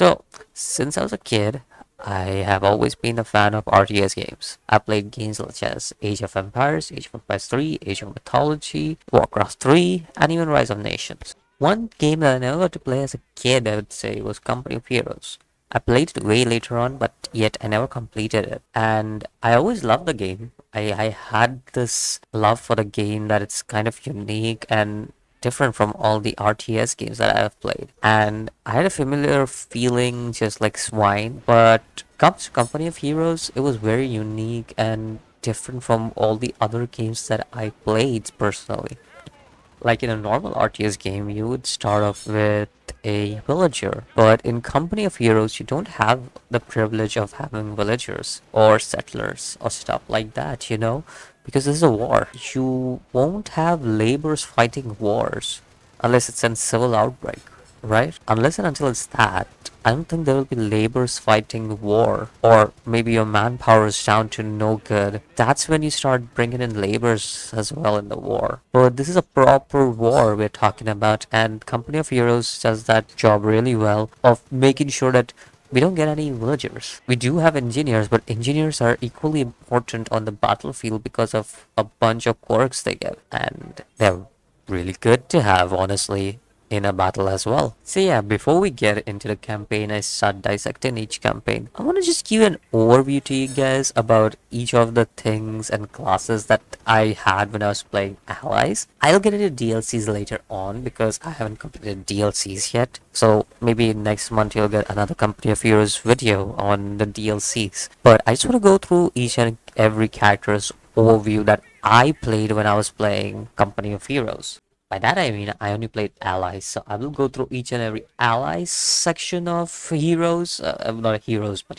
So, since I was a kid, I have always been a fan of RTS games. I played games such as Age of Empires, Age of Empires 3, Age of Mythology, Warcraft 3, and even Rise of Nations. One game that I never got to play as a kid, I would say, was Company of Heroes. I played it way later on, but yet I never completed it. And I always loved the game. I had this love for the game that it's kind of unique and different from all the RTS games that I have played. And I had a familiar feeling just like Swine, but comes to Company of Heroes, it was very unique and different from all the other games that I played personally. Like in a normal RTS game, you would start off with a villager, but in Company of Heroes, you don't have the privilege of having villagers or settlers or stuff like that, because this is a war. You won't have laborers fighting wars unless it's a civil outbreak, right? Unless and until it's that, I don't think there will be laborers fighting war, or maybe your manpower is down to no good. That's when you start bringing in laborers as well in the war. But this is a proper war we're talking about, and Company of Heroes does that job really well of making sure that we don't get any villagers. We do have engineers, but engineers are equally important on the battlefield because of a bunch of quirks they get, and they're really good to have, honestly, in a battle as well. So yeah, before we get into the campaign, I start dissecting each campaign. I want to just give an overview to you guys about each of the things and classes that I had when I was playing Allies. I'll get into DLCs later on because I haven't completed DLCs yet. So maybe next month you'll get another Company of Heroes video on the DLCs. But I just want to go through each and every character's overview that I played when I was playing Company of Heroes. By that I mean I only played allies, so I will go through each and every allies section of heroes, not heroes, but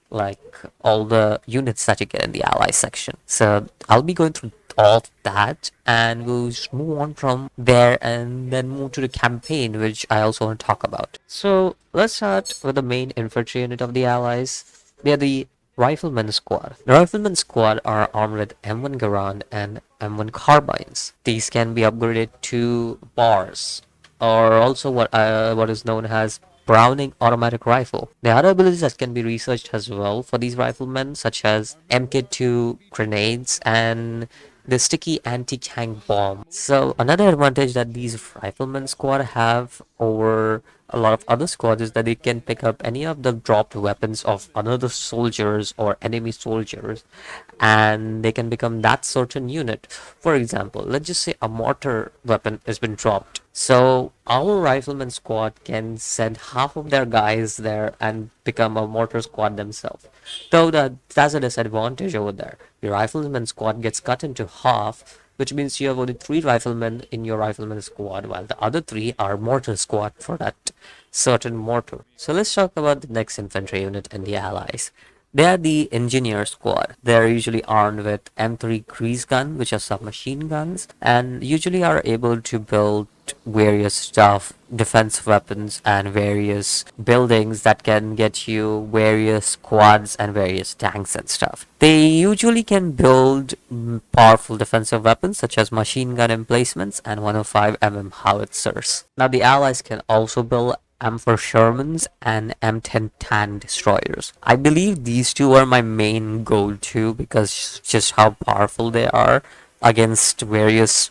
like all the units that you get in the allies section. So I'll be going through all of that, and we'll just move on from there and then move to the campaign, which I also want to talk about. So let's start with the main infantry unit of the allies. They're the Rifleman Squad. The Rifleman Squad are armed with M1 Garand and M1 carbines. These can be upgraded to bars, or also what is known as Browning automatic rifle. There are other abilities that can be researched as well for these riflemen, such as MK2 grenades and the sticky anti-tank bomb. So another advantage that these riflemen squad have over a lot of other squads is that they can pick up any of the dropped weapons of another soldiers or enemy soldiers, and they can become that certain unit. For example, let's just say a mortar weapon has been dropped. So our rifleman squad can send half of their guys there and become a mortar squad themselves. Though that's a disadvantage over there. Your rifleman squad gets cut into half, which means you have only 3 riflemen in your rifleman squad, while the other 3 are mortar squad for that certain mortar. So let's talk about the next infantry unit in the allies. They are the engineer squad. They're usually armed with M3 grease gun, which are submachine guns, and usually are able to build various stuff, defense weapons, and various buildings that can get you various squads and various tanks and stuff. They usually can build powerful defensive weapons such as machine gun emplacements and 105 howitzers. Now the allies can also build M4 Shermans and M10 Tan destroyers. I believe these two are my main go-to because just how powerful they are against various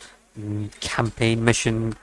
campaign mission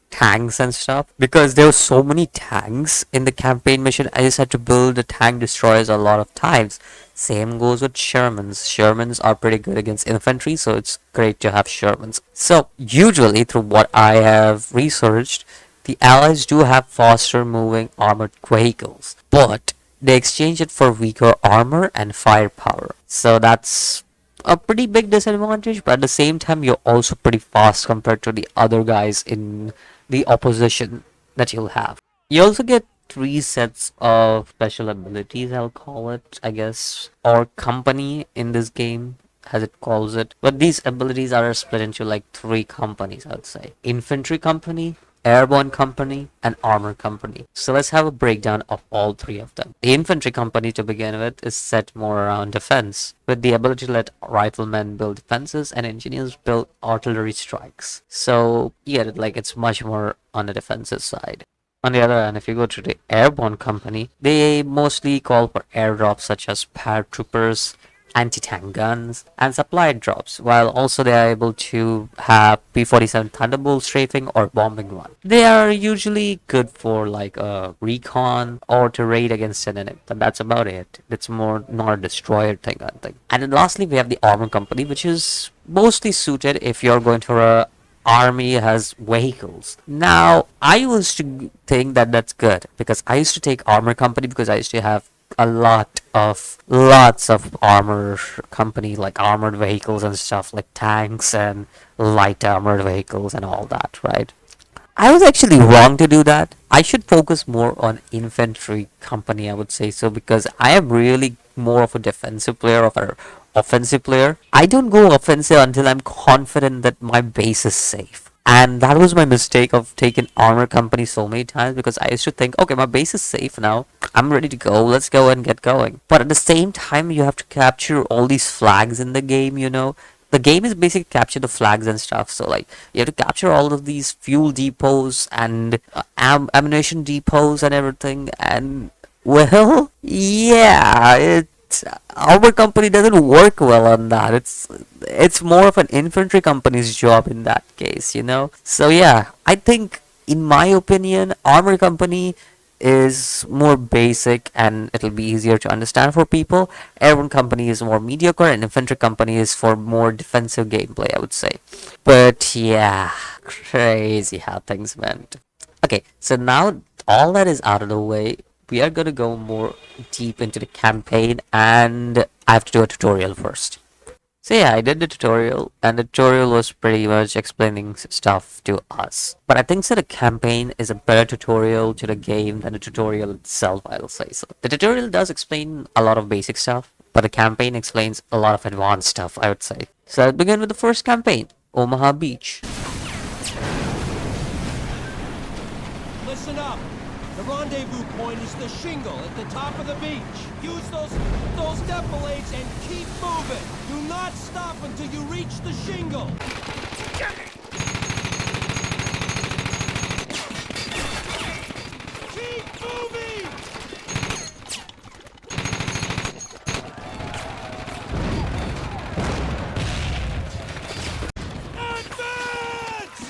tanks and stuff. Because there were so many tanks in the campaign mission, I just had to build the tank destroyers a lot of times. Same goes with Shermans. Shermans are pretty good against infantry, so it's great to have Shermans. So usually, through what I have researched, the allies do have faster moving armored vehicles, but they exchange it for weaker armor and firepower. So that's a pretty big disadvantage, but at the same time, you're also pretty fast compared to the other guys in the opposition that you'll have. You also get 3 sets of special abilities, I'll call it, I guess, or company in this game, as it calls it. But these abilities are split into like 3 companies, I would say. Infantry company, airborne company, and armor company. So let's have a breakdown of all 3 of them. The infantry company, to begin with, is set more around defense, with the ability to let riflemen build defenses and engineers build artillery strikes. So you get it, like it's much more on the defensive side. On the other hand, if you go to the airborne company, they mostly call for airdrops such as paratroopers, anti-tank guns, and supply drops, while also they are able to have P-47 Thunderbolt strafing or bombing run. They are usually good for like a recon or to raid against an enemy, and that's about it. It's more not a destroyer thing, I think. And then lastly, we have the armor company, which is mostly suited if you're going to a army has vehicles. Now, I used to think that that's good because I used to take armor company because I used to have lots of armor company like armored vehicles and stuff like tanks and light armored vehicles and all that, right? I was actually wrong to do that. I should focus more on infantry company, I would say so, because I am really more of a defensive player of an offensive player. I don't go offensive until I'm confident that my base is safe. And that was my mistake of taking armor company so many times because I used to think, okay, my base is safe now. I'm ready to go. Let's go and get going. But at the same time, you have to capture all these flags in the game, you know. The game is basically capture the flags and stuff. So like you have to capture all of these fuel depots and ammunition depots and everything. And well, yeah, our company doesn't work well on that. It's more of an infantry company's job in that case, you know. So yeah, I think in my opinion, armor company is more basic and it'll be easier to understand for people. Airborne company is more mediocre and infantry company is for more defensive gameplay, I would say. But yeah, crazy how things went. Okay, so now all that is out of the way, we are gonna go more deep into the campaign and I have to do a tutorial first. So yeah, I did the tutorial, and the tutorial was pretty much explaining stuff to us. But I think that a campaign is a better tutorial to the game than the tutorial itself, I'll say so. The tutorial does explain a lot of basic stuff, but the campaign explains a lot of advanced stuff, I would say. So let's begin with the first campaign, Omaha Beach. Listen up. The rendezvous point is the shingle at the top of the beach. Use those defilades and keep moving. Do not stop until you reach the shingle. Keep moving! Advance!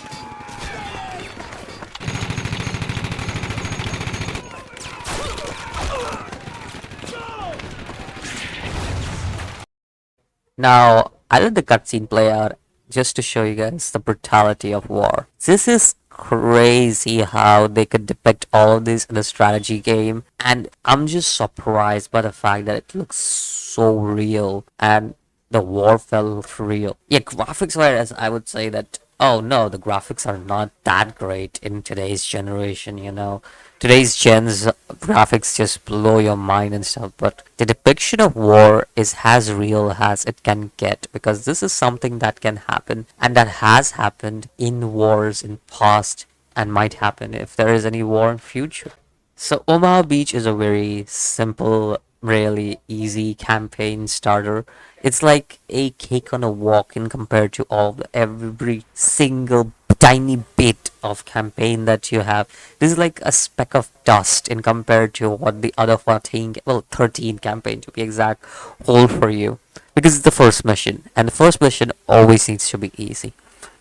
Now, I let the cutscene play out just to show you guys the brutality of war. This is crazy how they could depict all of this in a strategy game, and I'm just surprised by the fact that it looks so real and the war felt real. Yeah, graphics wise, I would say that, oh no, the graphics are not that great in today's generation, you know. Today's gen's graphics just blow your mind and stuff, but the depiction of war is as real as it can get because this is something that can happen and that has happened in wars in past and might happen if there is any war in future. So Omaha Beach is a very simple, really easy campaign starter. It's like a cake on a walk in compared to every single tiny bit of campaign that you have. This is like a speck of dust in compared to what the other 14, well 13 campaign to be exact, hold for you. Because it's the first mission, and the first mission always needs to be easy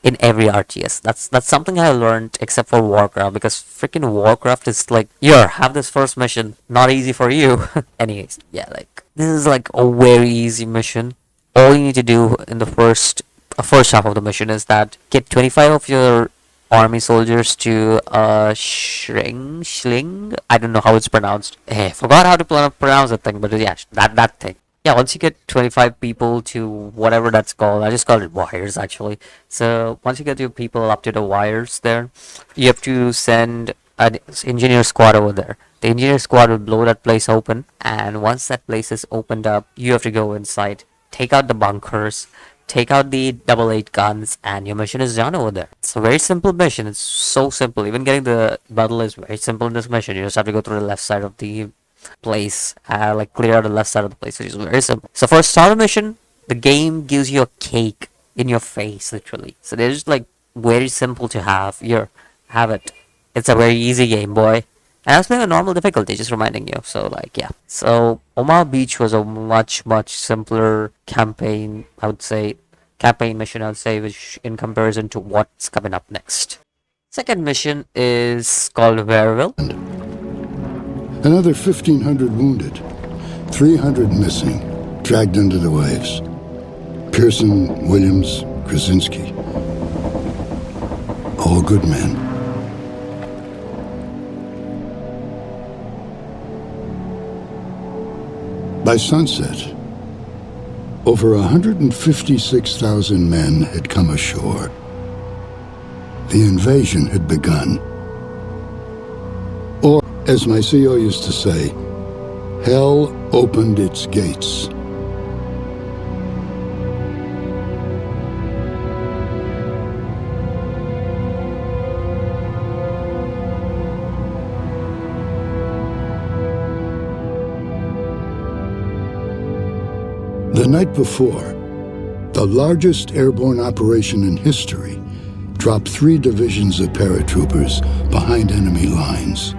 in every RTS. That's something I learned except for Warcraft because freaking Warcraft is like, here, have this first mission, not easy for you. Anyways, yeah, like this is like a very easy mission. All you need to do in the first half of the mission is that get 25 of your army soldiers to shling. I don't know how it's pronounced. Hey, forgot how to pronounce that thing, but yeah, that thing. Yeah, once you get 25 people to whatever that's called, I just call it wires actually. So once you get your people up to the wires there, you have to send an engineer squad over there. The engineer squad will blow that place open, and once that place is opened up, you have to go inside, take out the bunkers, take out the double eight guns, and your mission is done over there. It's a very simple mission. It's so simple. Even getting the battle is very simple in this mission. You just have to go through the left side of the place, like clear out the left side of the place, which is very simple. So for a starter mission, the game gives you a cake in your face, literally. So they're just like very simple to have. Here, have it. It's a very easy game, boy. And I was playing a normal difficulty, just reminding you. So, like, yeah. So, Omaha Beach was a much, much simpler campaign, I would say. Campaign mission, I would say, which in comparison to what's coming up next. Second mission is called Wereville. Another 1,500 wounded, 300 missing, dragged into the waves. Pearson, Williams, Krasinski. All good men. By sunset, over 156,000 men had come ashore. The invasion had begun. Or, as my CO used to say, hell opened its gates. The night before, the largest airborne operation in history dropped 3 divisions of paratroopers behind enemy lines.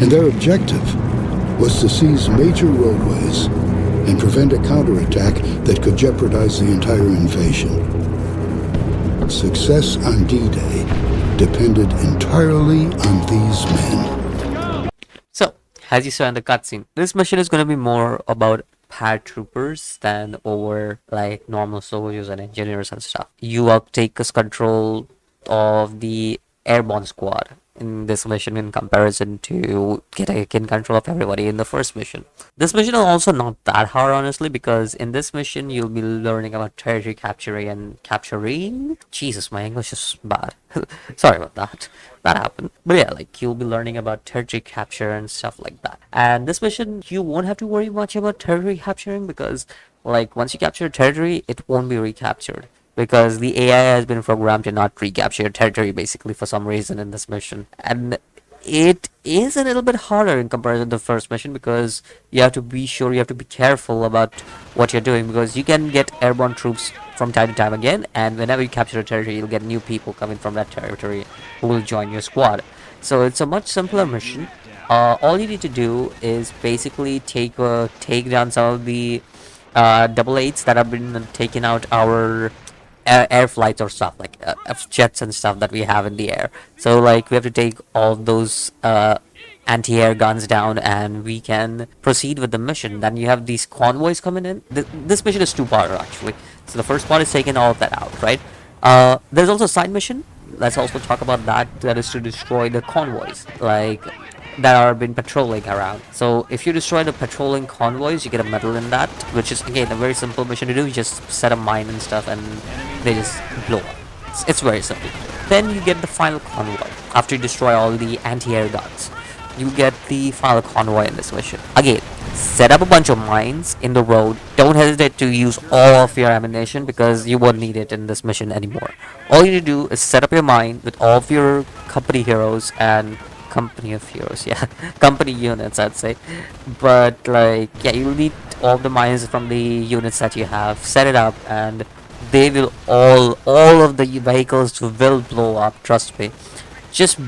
And their objective was to seize major roadways and prevent a counterattack that could jeopardize the entire invasion. Success on D-Day depended entirely on these men. So, as you saw in the cutscene, this mission is going to be more about paratroopers than over like normal soldiers and engineers and stuff. You will take control of the airborne squad in this mission in comparison to getting control of everybody in the first mission. This mission is also not that hard, honestly, because in this mission you'll be learning about territory capturing and capturing. Jesus, my English is bad. Sorry about that. That happened. But yeah, like you'll be learning about territory capture and stuff like that. And this mission, you won't have to worry much about territory capturing because like once you capture a territory, it won't be recaptured. Because the AI has been programmed to not recapture territory basically for some reason in this mission. And it is a little bit harder in comparison to the first mission because you have to be sure, you have to be careful about what you're doing because you can get airborne troops from time to time again, and whenever you capture a territory, you'll get new people coming from that territory who will join your squad. So it's a much simpler mission. All you need to do is basically take down some of the double eights that have been taking out our air flights or stuff like jets and stuff that we have in the air. So like we have to take all those anti-air guns down and we can proceed with the mission. Then you have these convoys coming in. This mission is 2-part actually. So the first part is taking all of that out, right? There's also a side mission. Let's also talk about that. That is to destroy the convoys, like that are been patrolling around. So if you destroy the patrolling convoys, you get a medal in that, which is again a very simple mission to do. You just set a mine and stuff, and they just blow up. It's very simple. Then you get the final convoy after you destroy all the anti-air guns. You get the final convoy in this mission. Again, set up a bunch of mines in the road. Don't hesitate to use all of your ammunition because you won't need it in this mission anymore. All you need to do is set up your mine with all of your company heroes and company of heroes, yeah, company units, I'd say. But like, yeah, you'll need all the mines from the units that you have. Set it up, and they will all of the vehicles will blow up. Trust me. Just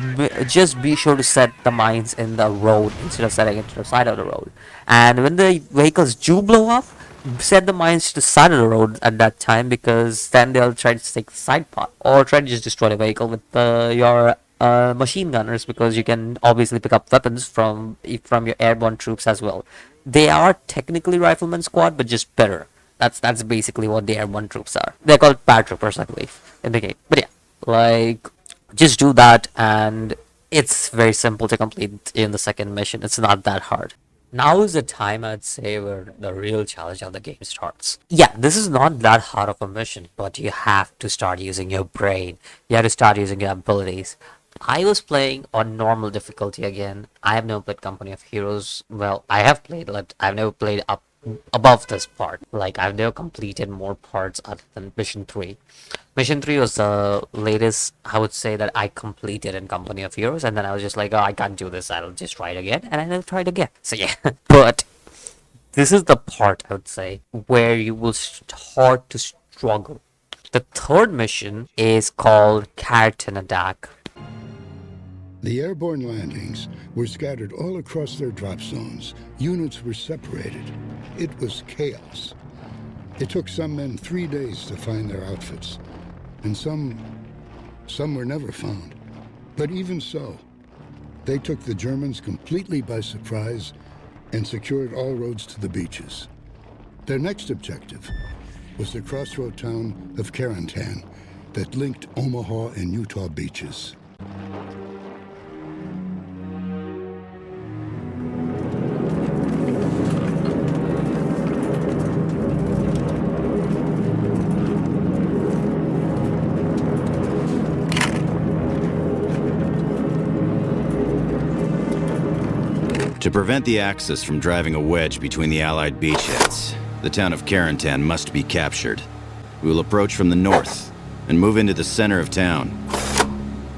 be sure to set the mines in the road instead of setting it to the side of the road. And when the vehicles do blow up, set the mines to the side of the road at that time because then they'll try to take the side part or try to just destroy the vehicle with your machine gunners because you can obviously pick up weapons from your airborne troops as well. They are technically rifleman squad, but just better. That's basically what the airborne troops are. They're called paratroopers, I believe, in the game. But yeah, like just do that, and it's very simple to complete in the second mission. It's not that hard. Now is the time, I'd say, where the real challenge of the game starts. Yeah, this is not that hard of a mission, but you have to start using your brain. You have to start using your abilities. I was playing on normal difficulty again. I have never played Company of Heroes. Well, I have played, but I've never played up above this part. Like, I've never completed more parts other than Mission 3. Mission 3 was the latest, I would say, that I completed in Company of Heroes, and then I was just like, oh, I can't do this, I'll just try it again, and I never tried again. So yeah, but this is the part, I would say, where you will start to struggle The third mission is called Carton Attack. The airborne landings were scattered all across their drop zones. Units were separated. It was chaos. It took some men 3 days to find their outfits, and some were never found. But even so, they took the Germans completely by surprise and secured all roads to the beaches. Their next objective was the crossroad town of Carentan that linked Omaha and Utah beaches. To prevent the Axis from driving a wedge between the Allied beachheads, the town of Carentan must be captured. We will approach from the north and move into the center of town.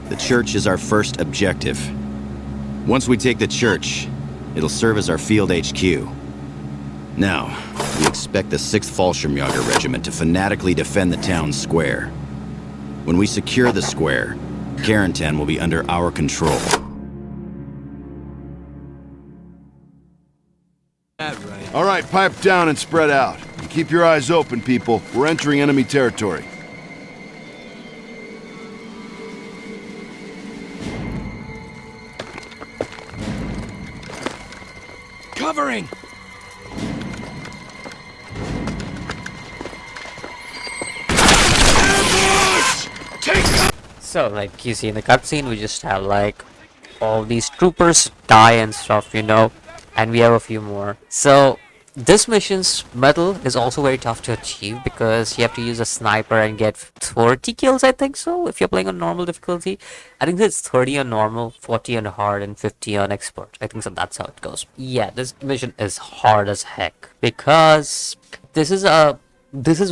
The church is our first objective. Once we take the church, it'll serve as our field HQ. Now, we expect the 6th Fallschirmjäger Regiment to fanatically defend the town square. When we secure the square, Carentan will be under our control. All right, pipe down and spread out. And keep your eyes open, people. We're entering enemy territory. Covering! So, like you see in the cutscene, we just have like all these troopers die and stuff, you know, and we have a few more. So this mission's medal is also very tough to achieve because you have to use a sniper and get 30 kills, I think so, if you're playing on normal difficulty. I think it's 30 on normal, 40 on hard, and 50 on expert. I think so, that's how it goes. Yeah, this mission is hard as heck because this is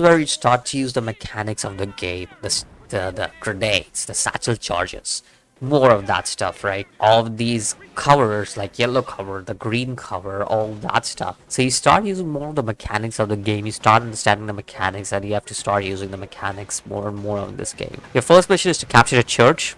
where you start to use the mechanics of the game, the grenades, the satchel charges, more of that stuff, right? All of these covers, like yellow cover, the green cover, all that stuff. So you start using more of the mechanics of the game. You start understanding the mechanics, and you have to start using the mechanics more and more in this game. Your first mission is to capture a church.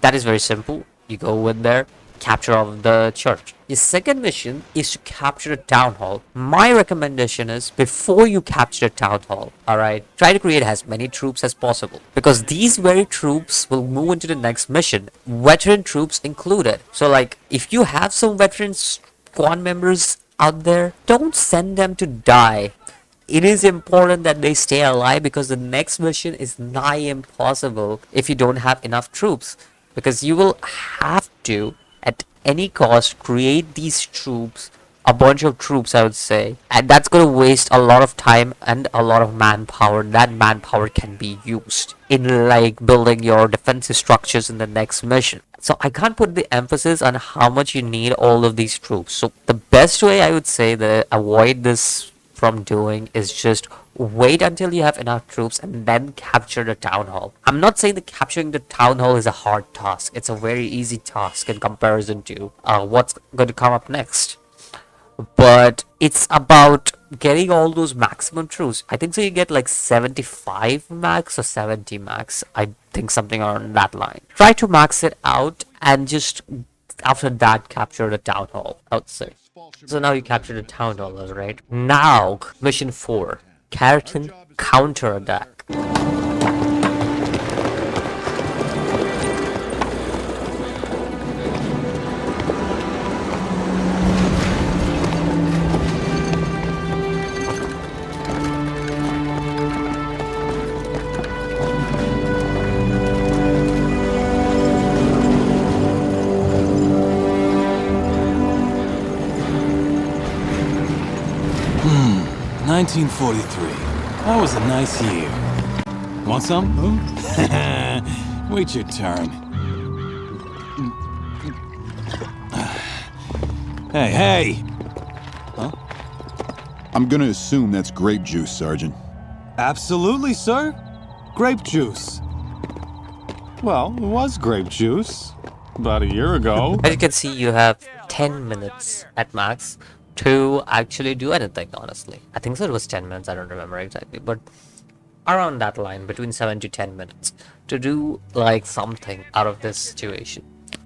That is very simple. You go in there, capture of the church. Your second mission is to capture a town hall. My recommendation is before you capture a town hall, alright, try to create as many troops as possible, because these very troops will move into the next mission, veteran troops included. So like, if you have some veteran squad members out there, don't send them to die. It is important that they stay alive because the next mission is nigh impossible if you don't have enough troops, because you will have to at any cost create these troops, a bunch of troops I would say, and that's going to waste a lot of time and a lot of manpower. That manpower can be used in like building your defensive structures in the next mission. So I can't put the emphasis on how much you need all of these troops. So the best way I would say that avoid this from doing is just wait until you have enough troops and then capture the town hall. I'm not saying that capturing the town hall is a hard task. It's a very easy task in comparison to what's going to come up next. But it's about getting all those maximum troops. I think so you get like 75 max or 70 max. I think something around that line. Try to max it out and just after that capture the town hall, I would say. So now you captured the town hall, right? Now, mission 4. Carton counterattack. Hmm, 1943. That was a nice year. Want some? Huh? Wait your turn. Hey, hey! Huh? I'm gonna assume that's grape juice, Sergeant. Absolutely, sir. Grape juice. Well, it was grape juice. About a year ago. As you can see, you have 10 minutes at max to actually do anything, honestly. I think so it was 10 minutes, I don't remember exactly, but around that line, between 7 to 10 minutes, to do like something out of this situation.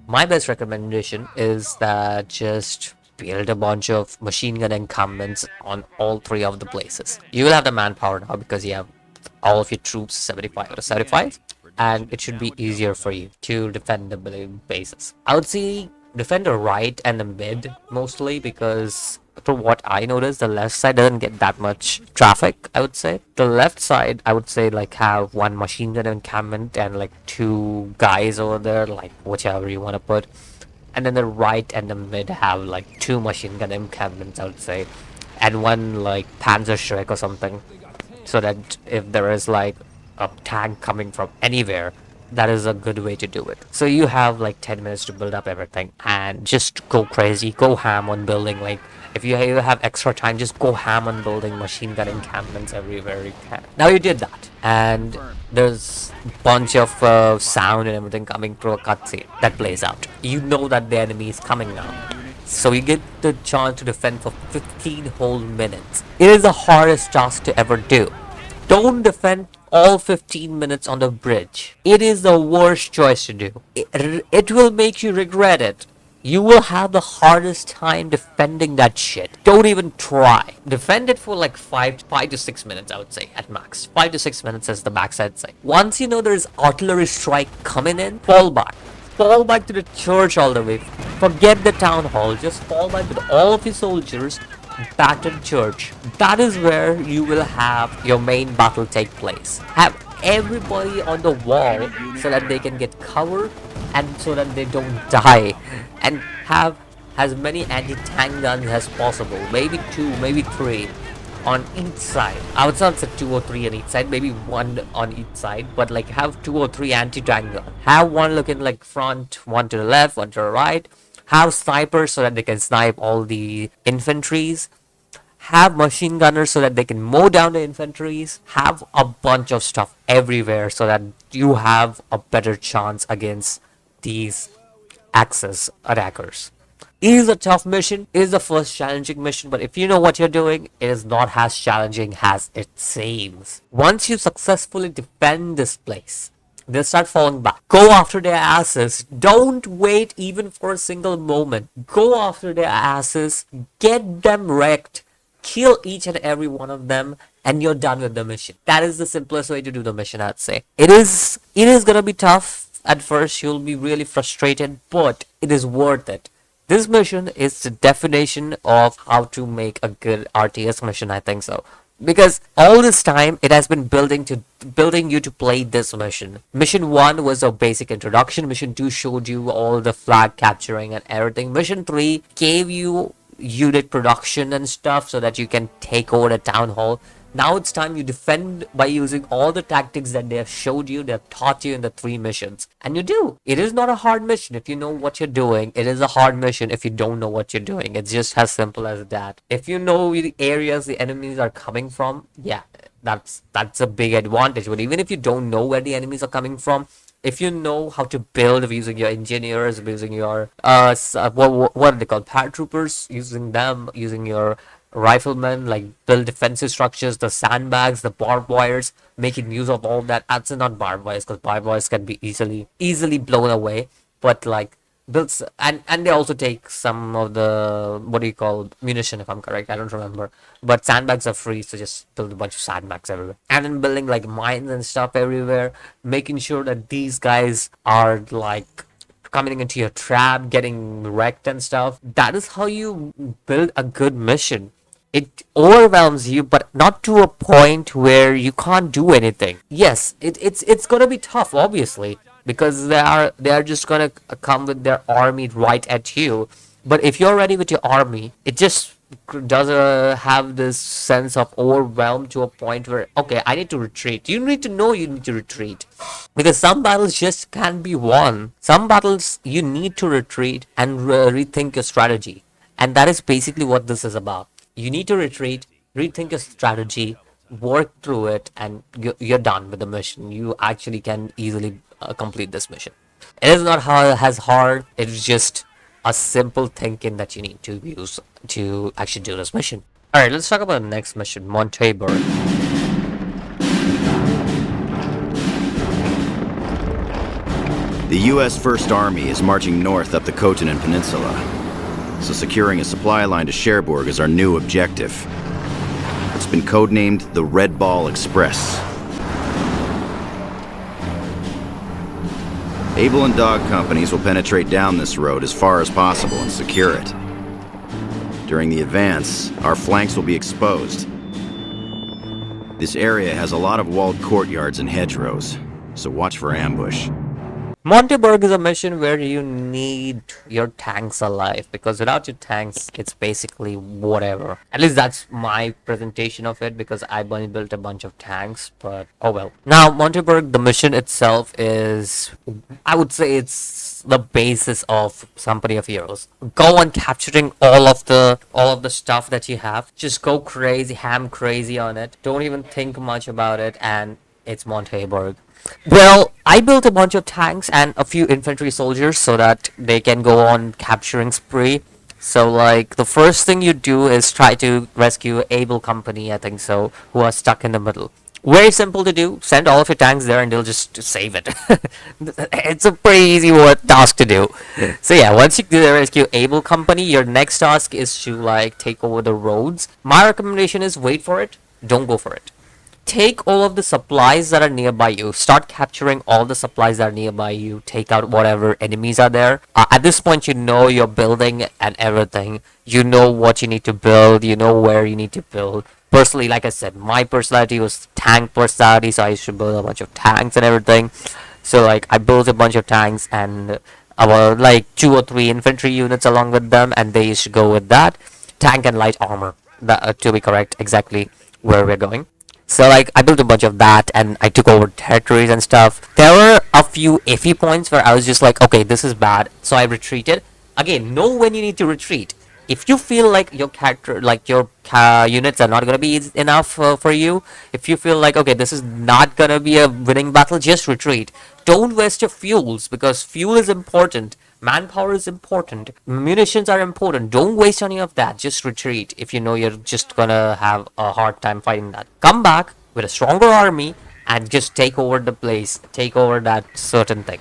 My best recommendation is that just build a bunch of machine gun encampments on all three of the places. You will have the manpower now because you have all of your troops 75 or 75, and it should be easier for you to defend the bases. I would say defend the right and the mid mostly, because from what I noticed, the left side doesn't get that much traffic. I would say the left side, I would say, like, have one machine gun encampment and like two guys over there, like whichever you want to put, and then the right and the mid have like two machine gun encampments, I would say, and one like Panzer Shrek or something, so that if there is like a tank coming from anywhere, that is a good way to do it. So you have like 10 minutes to build up everything and just go crazy, go ham on building. Like, if you have extra time, just go ham on building machine gun encampments everywhere you can. Now you did that, and there's a bunch of sound and everything coming through a cutscene that plays out. You know that the enemy is coming now, so you get the chance to defend for 15 whole minutes. It is the hardest task to ever do. Don't defend all 15 minutes on the bridge. It is the worst choice to do. It will make you regret it. You will have the hardest time defending that shit. Don't even try. Defend it for like 5 to 6 minutes, I would say, at max. 5 to 6 minutes is the max, I'd say. Once you know there's artillery strike coming in, fall back. Fall back to the church all the way. Forget the town hall. Just fall back with all of your soldiers back to the church. That is where you will have your main battle take place. Have everybody on the wall so that they can get cover and so that they don't die, and have as many anti-tank guns as possible. Maybe 2, maybe 3 on each side. I would not say 2 or 3 on each side, maybe 1 on each side, but like have 2 or 3 anti-tank guns. Have one looking like front, one to the left, one to the right. Have snipers so that they can snipe all the infantries. Have machine gunners so that they can mow down the infantries. Have a bunch of stuff everywhere so that you have a better chance against these Axis attackers. It is a tough mission. It is the first challenging mission, but if you know what you're doing, it is not as challenging as it seems. Once you successfully defend this place, they'll start falling back. Go after their asses. Don't wait even for a single moment. Go after their asses. Get them wrecked. Kill each and every one of them, and you're done with the mission. That is the simplest way to do the mission, I'd say. It is gonna be tough. At first, you'll be really frustrated, but it is worth it. This mission is the definition of how to make a good RTS mission, I think so. Because all this time, it has been building you to play this mission. Mission 1 was a basic introduction. Mission 2 showed you all the flag capturing and everything. Mission 3 gave you unit production and stuff so that you can take over the town hall. Now it's time you defend by using all the tactics that they have showed you, they have taught you in the 3 missions. And you do. It is not a hard mission if you know what you're doing. It is a hard mission if you don't know what you're doing. It's just as simple as that. If you know the areas the enemies are coming from, yeah, that's a big advantage. But even if you don't know where the enemies are coming from, if you know how to build using your engineers, using your what are they called, paratroopers, using them, using your riflemen, like build defensive structures, the sandbags, the barbed wires, making use of all that. Actually, not barbed wires, because barbed wires can be easily blown away, but like builds, and they also take some of the, what do you call, munition, if I'm correct, I don't remember, but sandbags are free, so just build a bunch of sandbags everywhere, and then building like mines and stuff everywhere, making sure that these guys are like coming into your trap, getting wrecked and stuff. That is how you build a good mission. It overwhelms you, but not to a point where you can't do anything. Yes, it's gonna be tough, obviously, because they are just gonna come with their army right at you. But if you're ready with your army, it just doesn't have this sense of overwhelm to a point where, okay, I need to retreat. You need to know you need to retreat, because some battles just can't be won. Some battles you need to retreat and rethink your strategy, and that is basically what this is about. You need to retreat, rethink your strategy, work through it, and you're done with the mission. You actually can easily complete this mission. It is not as hard. It's just a simple thinking that you need to use to actually do this mission. Alright, let's talk about the next mission, Monteberg. The U.S. First Army is marching north up the Khotan Peninsula, so securing a supply line to Cherbourg is our new objective. It's been codenamed the Red Ball Express. Able and Dog companies will penetrate down this road as far as possible and secure it. During the advance, our flanks will be exposed. This area has a lot of walled courtyards and hedgerows, so watch for ambush. Monteberg is a mission where you need your tanks alive, because without your tanks, it's basically whatever. At least that's my presentation of it, because I only built a bunch of tanks, but oh well. Now, Monteberg, the mission itself is, I would say it's the basis of Company of Heroes. Go on capturing all of the stuff that you have. Just go crazy, ham crazy on it. Don't even think much about it, and it's Monteberg. Well, I built a bunch of tanks and a few infantry soldiers so that they can go on capturing spree. So like the first thing you do is try to rescue Able Company, I think so, who are stuck in the middle. Very simple to do. Send all of your tanks there and they'll just save it. It's a pretty easy task to do. So yeah, once you rescue Able Company, your next task is to like take over the roads. My recommendation is wait for it. Don't go for it. Take all of the supplies that are nearby you. Start capturing all the supplies that are nearby you. Take out whatever enemies are there. At this point, you know your building and everything. You know what you need to build. You know where you need to build. Personally, like I said, my personality was tank personality, so I used to build a bunch of tanks and everything. So like I built a bunch of tanks and about like 2 or 3 infantry units along with them, and they used to go with that. Tank and light armor. That, to be correct, exactly where we're going. So like I built a bunch of that and I took over territories and stuff. There were a few iffy points where I was just like, okay, this is bad. So I retreated. Again, know when you need to retreat. If you feel like your character, like your units are not going to be enough for you, if you feel like, okay, this is not going to be a winning battle, just retreat. Don't waste your fuels, because fuel is important. Manpower is important. Munitions are important. Don't waste any of that. Just retreat if you know you're just gonna have a hard time fighting that. Come back with a stronger army and just take over the place. Take over that certain thing.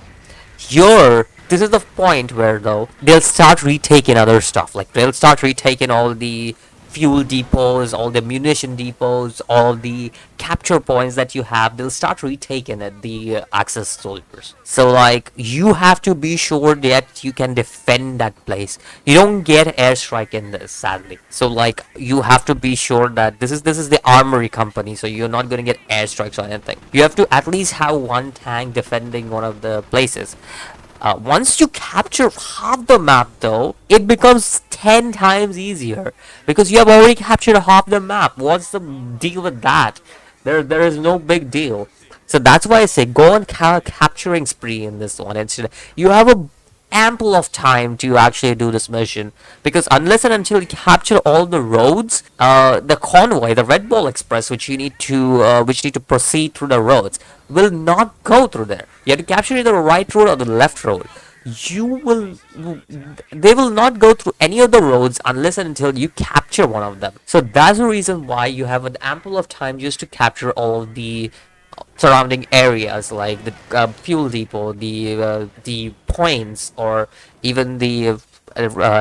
This is the point where though they'll start retaking other stuff. Like they'll start retaking all the fuel depots, all the munition depots, all the capture points that you have. They'll start retaking it, the Axis soldiers. So like you have to be sure that you can defend that place. You don't get airstrike in this, sadly. So like you have to be sure that this is the armory company, so you're not gonna get airstrikes or anything. You have to at least have one tank defending one of the places. Once you capture half the map though, it becomes 10 times easier, because you have already captured half the map. What's the deal with that? There is no big deal. So that's why I say go on capturing spree in this one. You have a ample of time to actually do this mission, because unless and until you capture all the roads, the convoy, the Red Ball Express, which need to proceed through the roads, will not go through there. You have to capture either the right road or the left road. They will not go through any of the roads unless and until you capture one of them. So that's the reason why you have an ample of time just to capture all of the surrounding areas, like the fuel depot, the points, or even the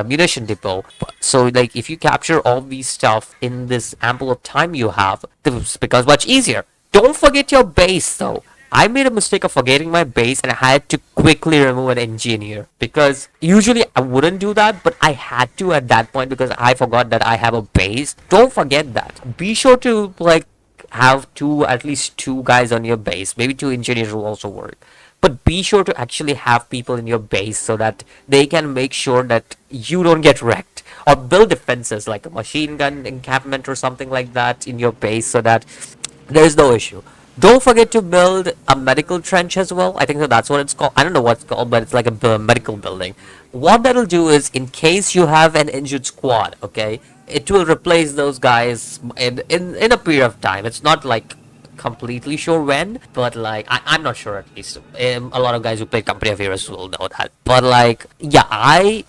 munition depot. So like if you capture all these stuff in this ample of time you have, this becomes much easier. Don't forget your base though. I made a mistake of forgetting my base and I had to quickly remove an engineer, because usually I wouldn't do that, but I had to at that point because I forgot that I have a base. Don't forget that. Be sure to like have at least two guys on your base. Maybe 2 engineers will also work. But be sure to actually have people in your base so that they can make sure that you don't get wrecked. Or build defenses like a machine gun encampment or something like that in your base so that there's no issue. Don't forget to build a medical trench as well. I think that's what it's called. I don't know what it's called, but it's like a medical building. What that'll do is, in case you have an injured squad, okay, it will replace those guys in a period of time. It's not like completely sure when, but like I'm not sure, at least a lot of guys who play Company of Heroes will know that. But like yeah, I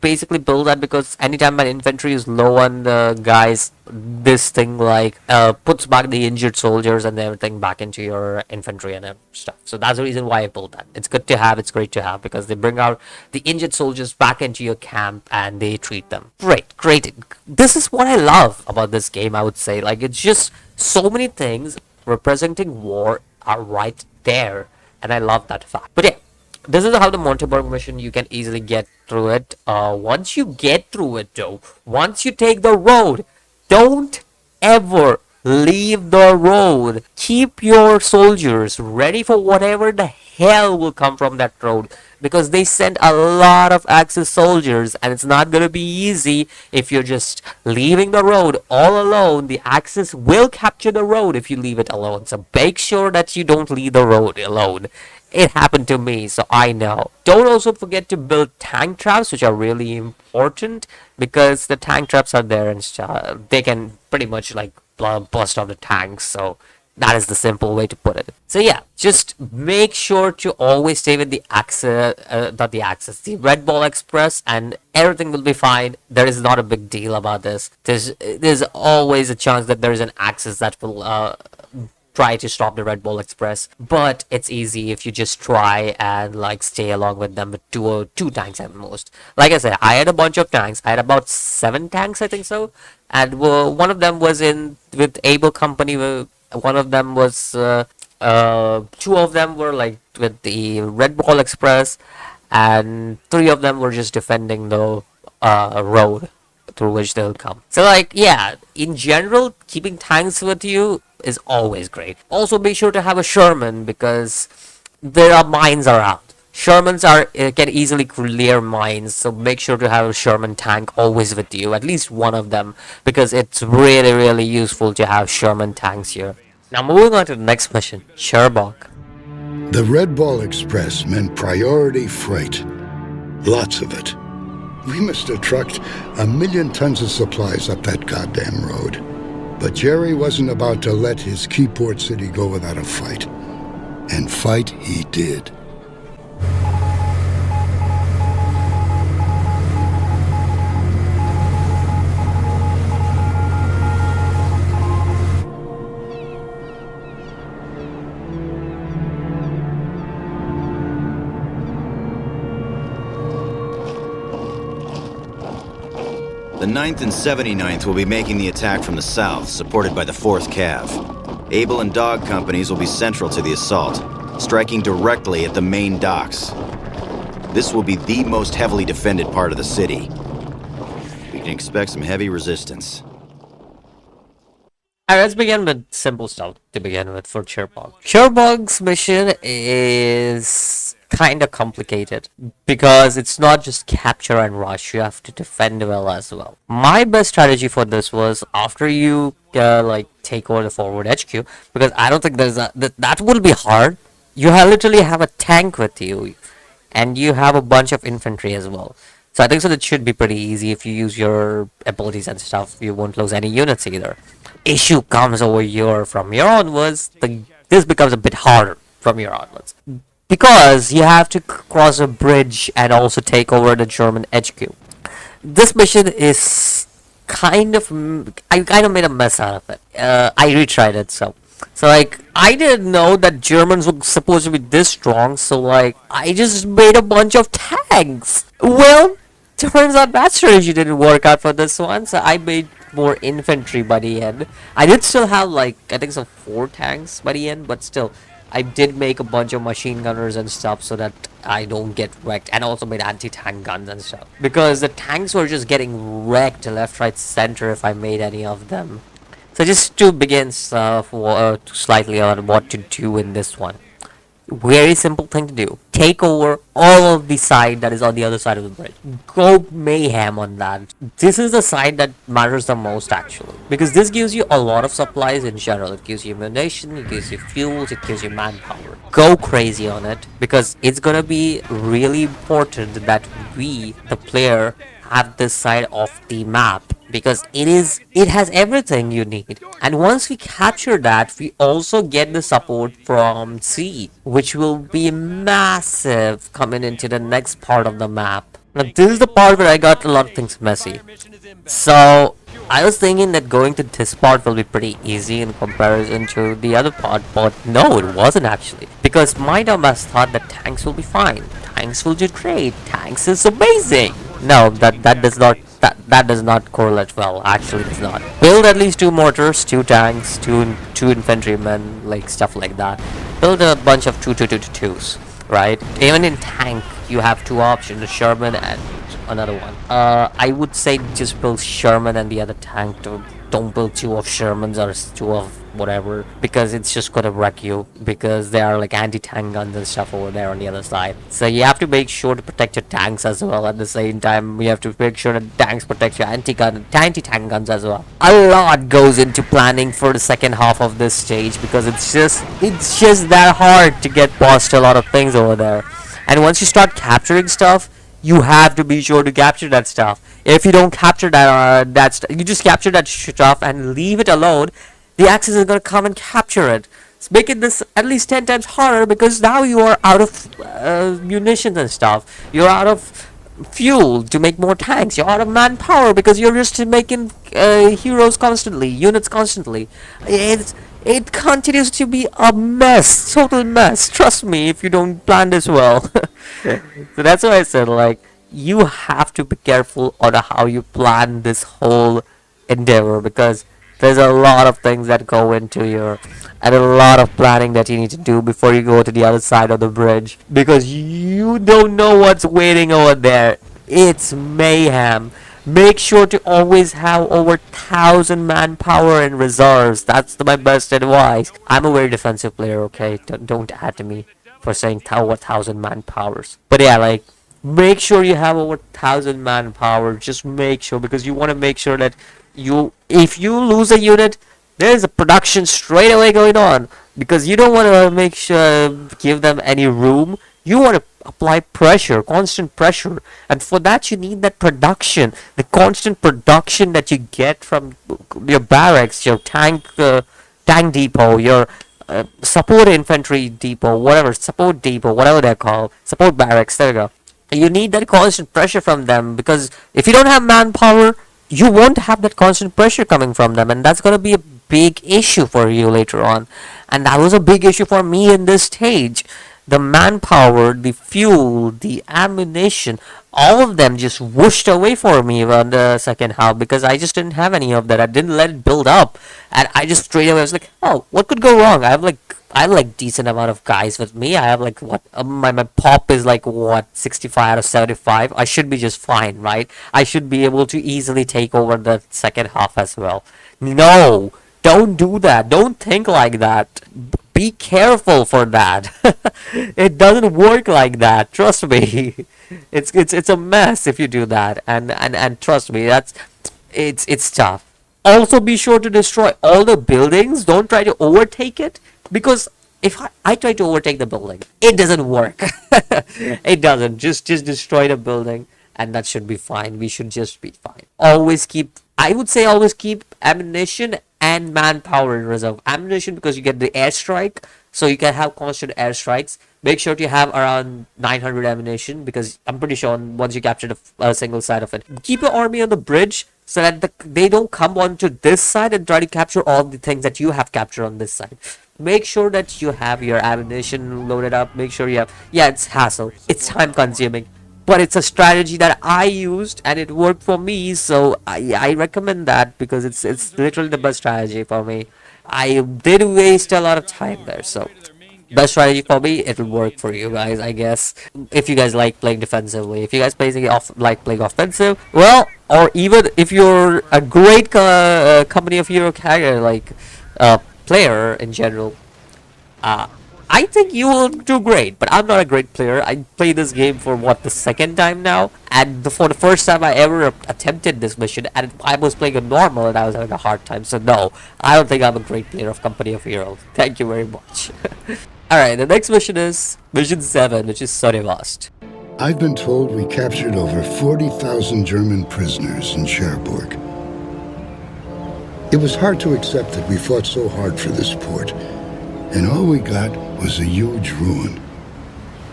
basically build that because anytime my infantry is low on the guys, this thing like puts back the injured soldiers and everything back into your infantry and stuff. So that's the reason why I pulled that. It's good to have, it's great to have, because they bring out the injured soldiers back into your camp and they treat them. Great. This is what I love about this game, I would say. Like, it's just so many things representing war are right there, and I love that fact. But yeah, this is how the Monteberg mission, you can easily get through it. Once you get through it though, once you take the road, don't ever leave the road. Keep your soldiers ready for whatever the hell will come from that road, because they send a lot of Axis soldiers, and it's not gonna be easy if you're just leaving the road all alone. The Axis will capture the road if you leave it alone, so make sure that you don't leave the road alone. It happened to me, so I know. Don't also forget to build tank traps, which are really important, because the tank traps are there and they can pretty much like bust off the tanks. So that is the simple way to put it. So yeah, just make sure to always stay with the Axis, the Red Ball Express, and everything will be fine. There is not a big deal about this. There's always a chance that there is an Axis that will try to stop the Red Bull Express, but it's easy if you just try and like stay along with them with two tanks at most. Like I said, I had a bunch of tanks. I had about 7 tanks, I think so, and one of them was in with Able Company. One of them was 2 of them were like with the Red Bull Express, and 3 of them were just defending the road through which they'll come. So like, yeah, in general, keeping tanks with you is always great. Also, be sure to have a Sherman, because there are mines around. Shermans can easily clear mines, so make sure to have a Sherman tank always with you, at least one of them, because it's really useful to have Sherman tanks here. Now moving on to the next mission, Sherbok. The Red Ball Express meant priority freight. Lots of it. We must have trucked 1 million tons of supplies up that goddamn road. But Jerry wasn't about to let his keyport city go without a fight. And fight he did. The 9th and 79th will be making the attack from the south, supported by the 4th Cav. Able and Dog companies will be central to the assault, striking directly at the main docks. This will be the most heavily defended part of the city. We can expect some heavy resistance. Alright, let's begin with simple stuff to begin with for Sherbok. Sherbok's mission is kind of complicated, because it's not just capture and rush, you have to defend well as well. My best strategy for this was, after you like take over the forward HQ, because I don't think there's that will be hard. You literally have a tank with you, and you have a bunch of infantry as well. So I think so that should be pretty easy. If you use your abilities and stuff, you won't lose any units either. Issue comes over here from here onwards. This becomes a bit harder from here onwards, because you have to cross a bridge and also take over the German HQ. This mission is I kind of made a mess out of it. I retried it, so like, I didn't know that Germans were supposed to be this strong, so like, I just made a bunch of tanks. Well, turns out that strategy didn't work out for this one, so I made more infantry by the end. I did still have like, I think some 4 tanks by the end, but still, I did make a bunch of machine gunners and stuff so that I don't get wrecked, and also made anti-tank guns and stuff, because the tanks were just getting wrecked left, right, center if I made any of them. So just to begin slightly on what to do in this one. Very simple thing to do. Take over all of the side that is on the other side of the bridge. Go mayhem on that. This is the side that matters the most, actually, because this gives you a lot of supplies in general. It gives you ammunition, it gives you fuels, it gives you manpower. Go crazy on it, because it's gonna be really important that we, the player, have this side of the map, because it has everything you need. And once we capture that, we also get the support from sea, which will be massive coming into the next part of the map. Now this is the part where I got a lot of things messy. So I was thinking that going to this part will be pretty easy in comparison to the other part, but no, it wasn't actually. Because my dumbass thought that tanks will be fine. Tanks will do great. Tanks is amazing. No, that does not correlate well. Actually, it does not. Build at least 2 mortars, 2 tanks, two infantrymen, like stuff like that. Build a bunch of 2 right? Even in tank, you have 2 options: the Sherman and another one. I would say just build Sherman and the other tank. Don't build 2 of Shermans or 2 of whatever, because it's just gonna wreck you, because there are like anti-tank guns and stuff over there on the other side. So you have to make sure to protect your tanks as well. At the same time, you have to make sure that tanks protect your anti-tank guns as well. A lot goes into planning for the second half of this stage, because it's just that hard to get past a lot of things over there. And once you start capturing stuff, you have to be sure to capture that stuff. If you don't capture you just capture that stuff and leave it alone, the Axis is gonna come and capture it. It's making this at least 10 times harder, because now you are out of munitions and stuff. You're out of fuel to make more tanks. You're out of manpower because you're just making heroes constantly, units constantly. It continues to be a mess, total mess. Trust me, if you don't plan this well. So that's why I said, like, you have to be careful on how you plan this whole endeavor, because there's a lot of things that go into and a lot of planning that you need to do before you go to the other side of the bridge, because you don't know what's waiting over there. It's mayhem. Make sure to always have over 1,000 manpower in reserves. That's my best advice. I'm a very defensive player, okay? Don't add to me for saying 1,000 manpowers. But yeah, like, make sure you have over 1,000 manpower. Just make sure, because you want to make sure that if you lose a unit, there's a production straight away going on, because you don't want to give them any room. You want to apply pressure, constant pressure, and for that you need that production, the constant production that you get from your barracks, your tank depot, your support infantry depot, whatever they're called, support barracks. There you go. You need that constant pressure from them, because if you don't have manpower, you won't have that constant pressure coming from them, and that's going to be a big issue for you later on. And that was a big issue for me in this stage. The manpower, the fuel, the ammunition, all of them just whooshed away for me on the second half, because I just didn't have any of that. I didn't let it build up, and I just straight away was like, oh, what could go wrong? I have like decent amount of guys with me. I have like my pop is like 65 out of 75. I should be just fine, right? I should be able to easily take over the second half as well. No, don't do that. Don't think like that. Be careful for that. It doesn't work like that. Trust me. It's a mess if you do that. And trust me, it's tough. Also, be sure to destroy all the buildings. Don't try to overtake it, because if I try to overtake the building, it doesn't work. It doesn't. Just destroy the building, and that should be fine. We should just be fine. Always keep ammunition and manpower in reserve. Ammunition, because you get the airstrike, so you can have constant airstrikes. Make sure to have around 900 ammunition, because I'm pretty sure once you capture a single side of it. Keep your army on the bridge, so that they don't come onto this side and try to capture all the things that you have captured on this side. Make sure that you have your ammunition loaded up. Make sure you have... Yeah, it's hassle. It's time consuming. But it's a strategy that I used, and it worked for me, so I recommend that, because it's literally the best strategy for me. I did waste a lot of time there, so best strategy for me. It will work for you guys, I guess, if you guys like playing defensively. If you guys like playing offensive, well, or even if you're a great company of hero character, like player in general, I think you will do great. But I'm not a great player. I play this game for the second time now, and for the first time I ever attempted this mission, and I was playing a normal and I was having a hard time. So no, I don't think I'm a great player of Company of Heroes. Thank you very much. Alright, the next mission is Mission 7, which is Sonevast. I've been told we captured over 40,000 German prisoners in Cherbourg. It was hard to accept that we fought so hard for this port, and all we got was a huge ruin.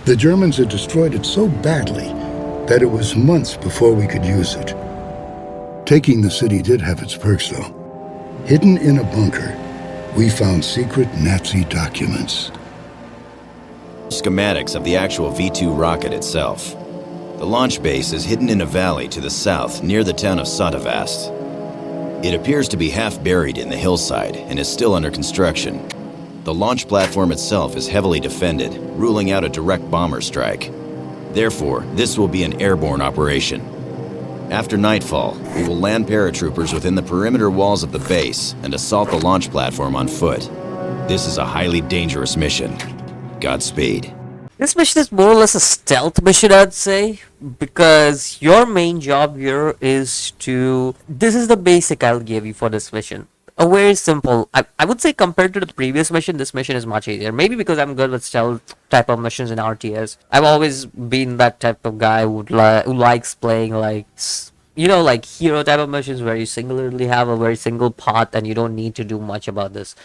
The Germans had destroyed it so badly that it was months before we could use it. Taking the city did have its perks, though. Hidden in a bunker, we found secret Nazi documents. Schematics of the actual V-2 rocket itself. The launch base is hidden in a valley to the south near the town of Sotavast. It appears to be half buried in the hillside and is still under construction. The launch platform itself is heavily defended, ruling out a direct bomber strike. Therefore, this will be an airborne operation. After nightfall, we will land paratroopers within the perimeter walls of the base and assault the launch platform on foot. This is a highly dangerous mission. Godspeed. This mission is more or less a stealth mission, I'd say, because your main job here is to... This is the basic I'll give you for this mission. A very simple... I would say compared to the previous mission, this mission is much easier. Maybe because I'm good with stealth type of missions in RTS. I've always been that type of guy who likes playing like... You know, like hero type of missions where you singularly have a very single path and you don't need to do much about this.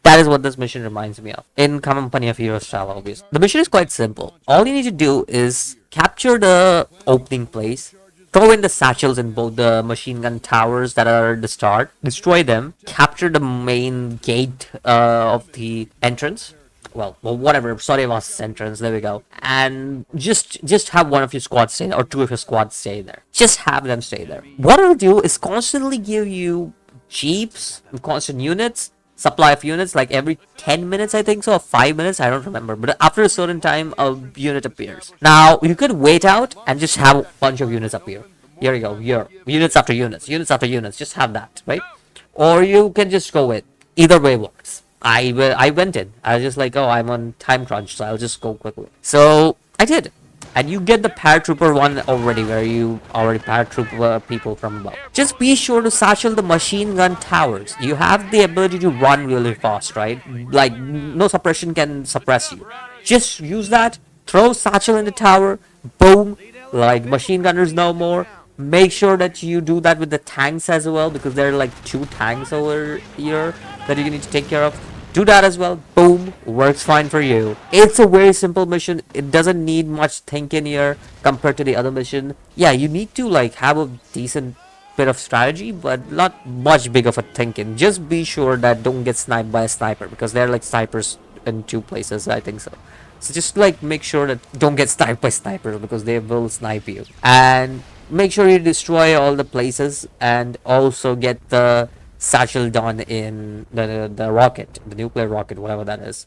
That is what this mission reminds me of. In Company of Heroes style, obviously. The mission is quite simple. All you need to do is capture the opening place, throw in the satchels in both the machine gun towers that are at the start, destroy them, capture the main gate of the entrance. Well, whatever, Sotavast's entrance, there we go. And just have one of your squads stay there, or two of your squads stay there. Just have them stay there. What it'll do is constantly give you jeeps, constant units, supply of units, like every 10 minutes, I think so, or 5 minutes, I don't remember. But after a certain time, a unit appears. Now, you could wait out and just have a bunch of units appear. Here you go, here. Units after units, units after units, just have that, right? Or you can just go with, either way works. I went in. I was just like, oh, I'm on time crunch, so I'll just go quickly. So I did. And you get the paratrooper one already, where you already paratroop people from above. Just be sure to satchel the machine gun towers. You have the ability to run really fast, right? Like, no suppression can suppress you. Just use that, throw satchel in the tower, boom, like machine gunners no more. Make sure that you do that with the tanks as well, because there are like 2 tanks over here that you need to take care of. Do that as well. Boom. Works fine for you. It's a very simple mission. It doesn't need much thinking here compared to the other mission. Yeah, you need to like have a decent bit of strategy, but not much big of a thinking. Just be sure that don't get sniped by a sniper, because they're like snipers in 2 places, I think so. So just like make sure that don't get sniped by snipers, because they will snipe you. And make sure you destroy all the places, and also get the satchel done in the rocket, the nuclear rocket, whatever that is.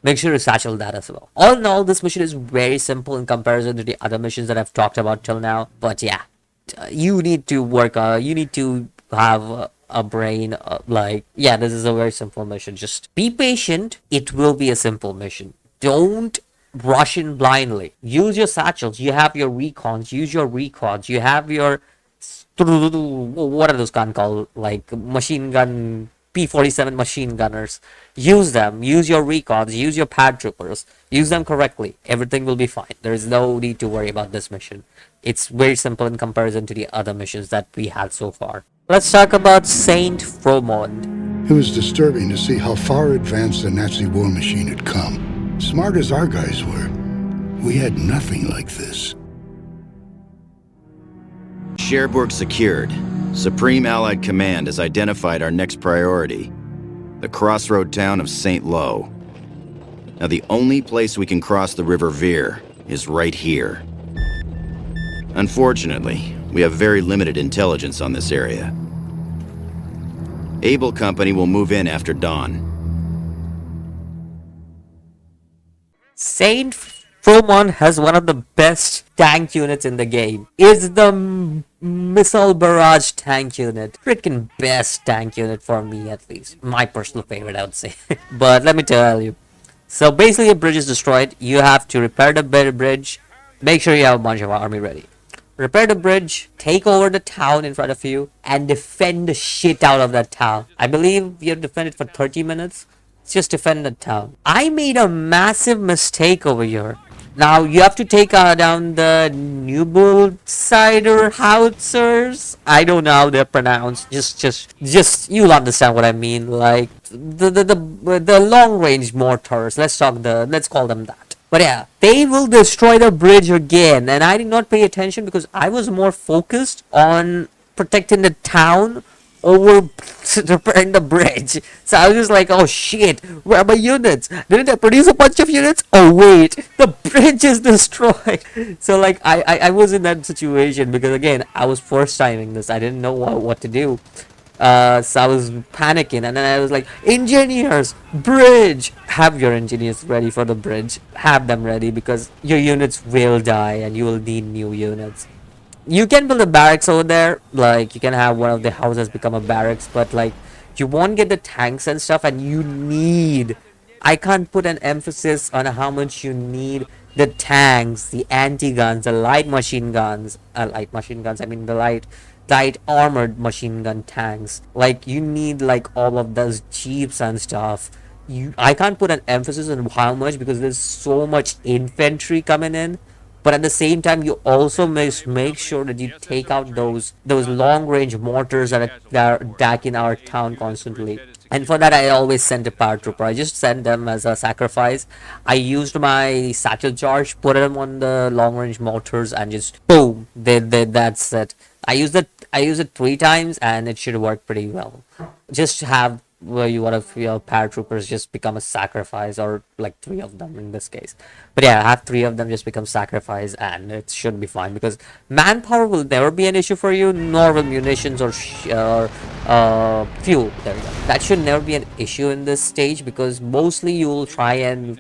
Make sure to satchel that as well. All in all, this mission is very simple in comparison to the other missions that I've talked about till now. But yeah, you need to work you need to have a brain, like, yeah, this is a very simple mission. Just be patient. It will be a simple mission. Don't rush in blindly. Use your satchels. You have your recons. Use your recons. You have your... What are those guns called? Like machine gun, P-47 machine gunners. Use them. Use your recons. Use your paratroopers. Use them correctly. Everything will be fine. There is no need to worry about this mission. It's very simple in comparison to the other missions that we had so far. Let's talk about Saint Fromond. It was disturbing to see how far advanced the Nazi war machine had come. Smart as our guys were, we had nothing like this. Cherbourg secured. Supreme Allied Command has identified our next priority, the crossroad town of St. Lo. Now, the only place we can cross the River Veer is right here. Unfortunately, we have very limited intelligence on this area. Able Company will move in after dawn. Saint Fromond has one of the best tank units in the game. It's the missile barrage tank unit. Freaking best tank unit for me, at least. My personal favorite, I would say. But let me tell you. So basically, a bridge is destroyed. You have to repair the bridge. Make sure you have a bunch of army ready. Repair the bridge, take over the town in front of you, and defend the shit out of that town. I believe you have defended for 30 minutes. Just defend the town. I made a massive mistake over here. Now you have to take down the Newbull cider howitzers. I don't know how they're pronounced. Just you'll understand what I mean. Like the long range mortars. Let's call them that. But yeah, they will destroy the bridge again, and I did not pay attention because I was more focused on protecting the town over repairing the bridge. So I was just like, oh shit, where are my units? Didn't I produce a bunch of units? Oh wait, the bridge is destroyed. So like I was in that situation because again I was first timing this. I didn't know what to do. So I was panicking, and then I was like, engineers, bridge, have your engineers ready for the bridge, have them ready because your units will die and you will need new units. You can build a barracks over there, like you can have one of the houses become a barracks, but like you won't get the tanks and stuff, and you need, I can't put an emphasis on how much you need the tanks, the anti-guns, the light machine guns, I mean the light armored machine gun tanks. Like you need like all of those jeeps and stuff. I can't put an emphasis on how much because there's so much infantry coming in, but at the same time you also must make sure that you take out those long range mortars that are attacking our town constantly. And for that I always sent a paratrooper. I just sent them as a sacrifice. I used my satchel charge, put them on the long range mortars, and just boom, that's it. I used it 3 times and it should work pretty well. Just have where you want to feel paratroopers just become a sacrifice, or like 3 of them in this case. But yeah, have 3 of them just become sacrifice and it should be fine because manpower will never be an issue for you, nor will munitions or fuel. There we go. That should never be an issue in this stage because mostly you will try and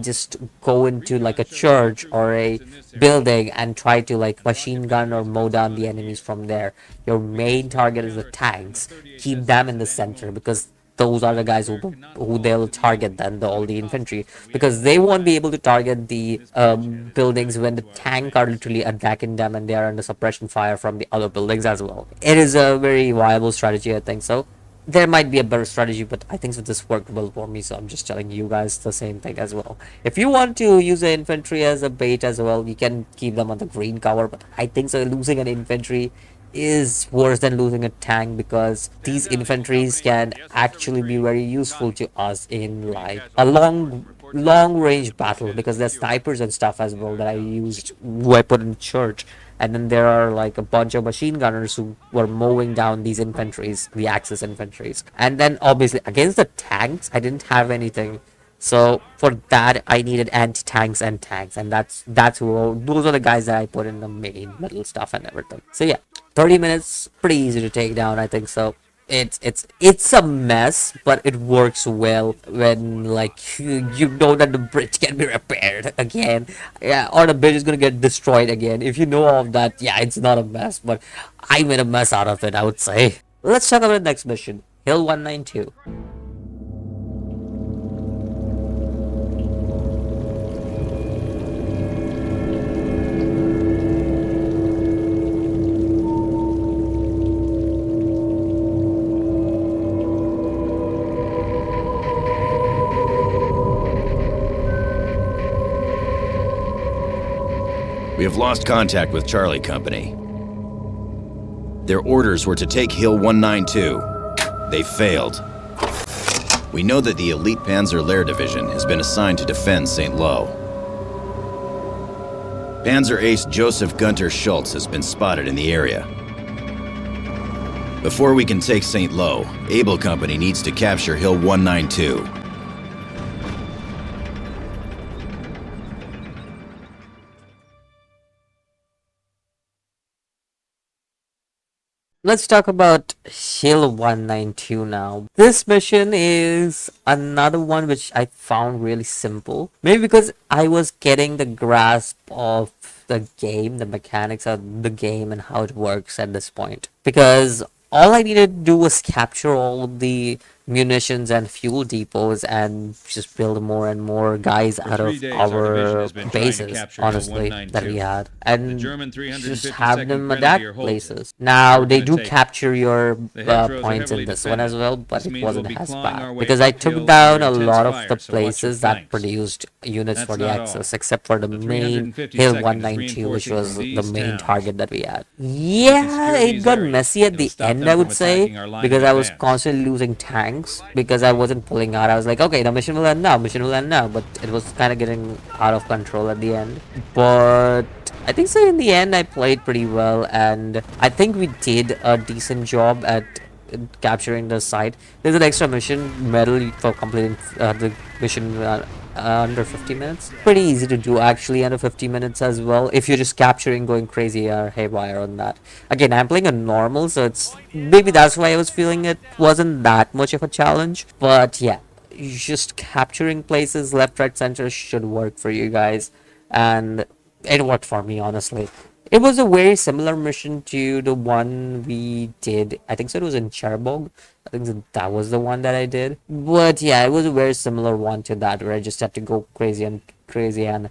just go into like a church or a building and try to like machine gun or mow down the enemies from there. Your main target is the tanks. Keep them in the center because those are the guys who they'll target then all the infantry, because they won't be able to target the buildings when the tank are literally attacking them and they are under suppression fire from the other buildings as well. It is a very viable strategy, I think so. There might be a better strategy, but I think so this worked well for me, so I'm just telling you guys the same thing as well. If you want to use the infantry as a bait as well, you can keep them on the green cover, but I think so losing an infantry is worse than losing a tank because these infantries can actually be very useful to us in like a long range battle, because there's snipers and stuff as well that I used who I put in church. And then there are like a bunch of machine gunners who were mowing down these infantries, the Axis infantries. And then obviously against the tanks I didn't have anything, so for that I needed anti-tanks and tanks, and those are the guys that I put in the main middle stuff and everything. So yeah, 30 minutes, pretty easy to take down, I think so. It's a mess, but it works well when like you know that the bridge can be repaired again, yeah, or the bridge is gonna get destroyed again. If you know all of that, yeah, it's not a mess, but I made a mess out of it, I would say. Let's talk about the next mission, Hill 192. We have lost contact with Charlie Company. Their orders were to take Hill 192. They failed. We know that the elite Panzer Lehr Division has been assigned to defend St. Lo. Panzer Ace Joseph Gunter Schultz has been spotted in the area. Before we can take St. Lo, Able Company needs to capture Hill 192. Let's talk about Hill 192 now. This mission is another one which I found really simple. Maybe because I was getting the grasp of the game, the mechanics of the game and how it works at this point. Because all I needed to do was capture all of the munitions and fuel depots and just build more and more guys out of our bases, honestly, that we had, and just have them adapt places. Now they do capture your points in this one as well, but it wasn't as bad because I took down a lot of the places that produced units for the Axis, except for the main Hill 192, which was the main target that we had. Yeah, it got messy at the end, I would say, because I was constantly losing tanks because I wasn't pulling out. I was like, okay, the mission will end now, but it was kind of getting out of control at the end. But I think so in the end I played pretty well, and I think we did a decent job at capturing the site. There's an extra mission medal for completing the mission under 50 minutes. Pretty easy to do actually under 50 minutes as well, if you're just capturing going crazy or haywire on that. Again, I'm playing a normal, so it's maybe that's why I was feeling it wasn't that much of a challenge. But yeah, just capturing places left, right, center should work for you guys, and it worked for me honestly. It was a very similar mission to the one we did. I think so it was in Cherbourg. I think that was the one that I did. But yeah, it was a very similar one to that, where I just had to go crazy and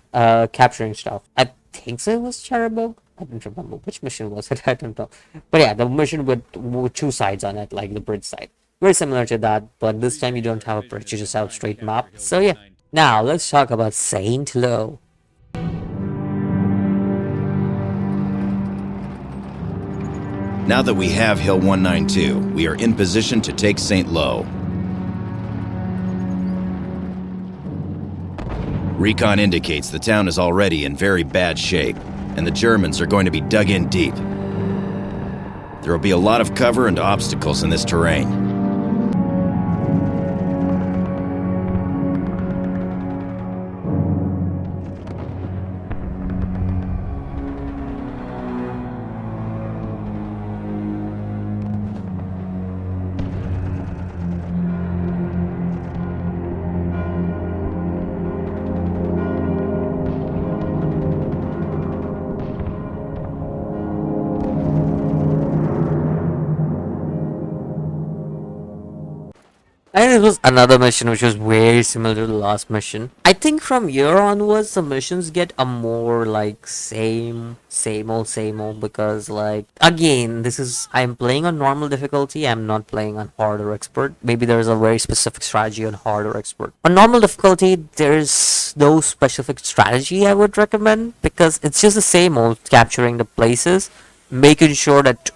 capturing stuff. I think so it was Cherbourg. I don't remember which mission was it. I don't know. But yeah, the mission with two sides on it, like the bridge side. Very similar to that, but this time you don't have a bridge, you just have a straight map. So yeah. Now let's talk about Saint Lo. Now that we have Hill 192, we are in position to take St. Lo. Recon indicates the town is already in very bad shape, and the Germans are going to be dug in deep. There will be a lot of cover and obstacles in this terrain. And it was another mission which was very similar to the last mission. I think from here onwards the missions get a more like same old because like again I'm playing on normal difficulty, I'm not playing on hard or expert. Maybe there's a very specific strategy on hard or expert. On normal difficulty there's no specific strategy I would recommend, because it's just the same old capturing the places, making sure that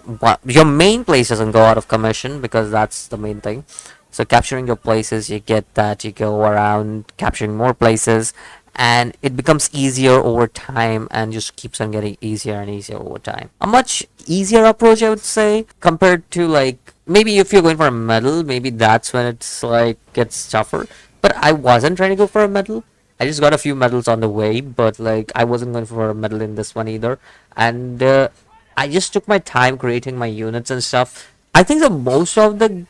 your main place doesn't go out of commission, because that's the main thing. So capturing your places, you get that, you go around capturing more places, and it becomes easier over time and just keeps on getting easier and easier over time. A much easier approach, I would say, compared to like, maybe if you're going for a medal, maybe that's when it's like gets tougher. But I wasn't trying to go for a medal. I just got a few medals on the way, but like I wasn't going for a medal in this one either. And I just took my time creating my units and stuff. I think that most of the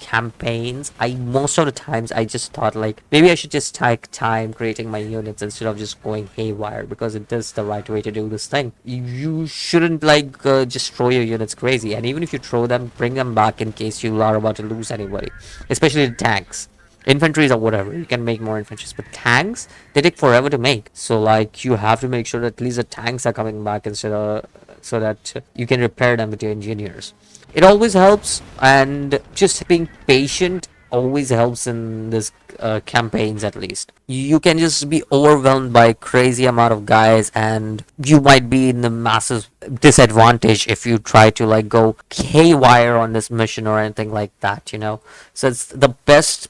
campaigns, most of the times I just thought like maybe I should just take time creating my units instead of just going haywire, because it is the right way to do this thing. You shouldn't like just throw your units crazy, and even if you throw them, bring them back in case you are about to lose anybody, especially the tanks. Infantries or whatever, you can make more infantries, but tanks, they take forever to make, so like you have to make sure that at least the tanks are coming back instead of, so that you can repair them with your engineers. It always helps, and just being patient always helps in this campaigns. At least you can just be overwhelmed by crazy amount of guys, and you might be in the massive disadvantage if you try to like go haywire on this mission or anything like that, you know. So it's the best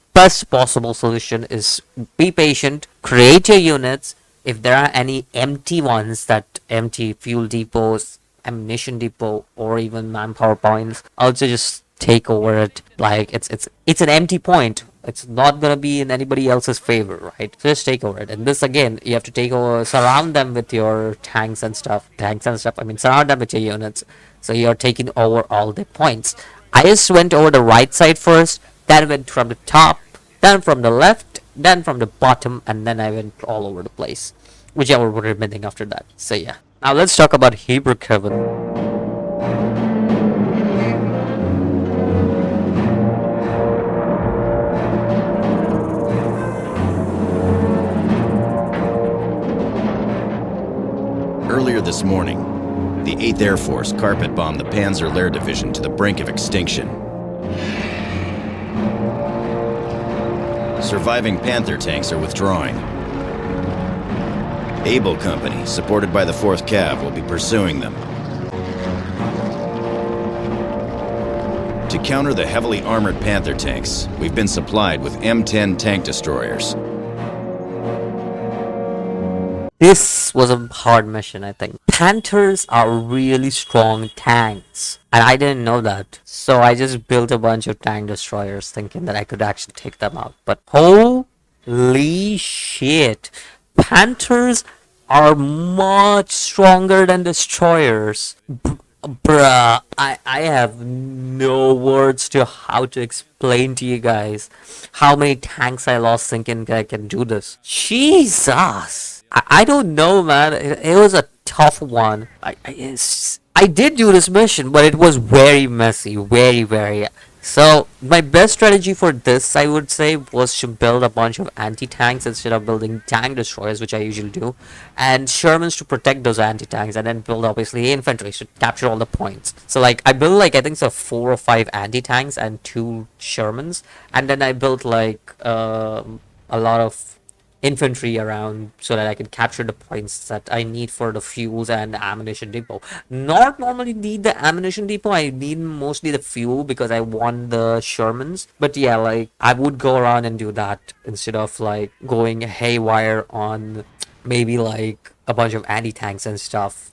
possible solution is be patient, create your units. If there are any empty ones, that empty fuel depots, ammunition depot, or even manpower points, also just take over it. Like it's an empty point, it's not gonna be in anybody else's favor, right? So just take over it. And this again, you have to take over, surround them with your tanks and stuff, I mean surround them with your units, so you're taking over all the points. I just went over the right side first, then went from the top, then from the left, then from the bottom, and then I went all over the place, whichever were remaining after that. So yeah, now let's talk about Hebrew Kevin. Earlier this morning, the 8th Air Force carpet-bombed the Panzer Lehr Division to the brink of extinction. Surviving Panther tanks are withdrawing. Able Company, supported by the 4th Cav, will be pursuing them. To counter the heavily armored Panther tanks, we've been supplied with M10 tank destroyers. This this was a hard mission, I think. Panthers are really strong tanks, and I didn't know that. So I just built a bunch of tank destroyers thinking that I could actually take them out. But holy shit, Panthers are much stronger than destroyers. Bruh, I have no words to how to explain to you guys how many tanks I lost thinking I can do this. Jesus! I don't know, man. It was a tough one. I did do this mission, but it was very messy. Very. So, my best strategy for this, I would say, was to build a bunch of anti-tanks instead of building tank destroyers, which I usually do, and Shermans to protect those anti-tanks, and then build, obviously, infantry to capture all the points. So, like, I built, like, I think so 4 or 5 anti-tanks and 2 Shermans, and then I built, like, a lot of infantry around so that I can capture the points that I need for the fuels and the ammunition depot. Not normally need the ammunition depot, I need mostly the fuel because I want the Shermans. But yeah, like I would go around and do that instead of like going haywire on maybe like a bunch of anti-tanks and stuff.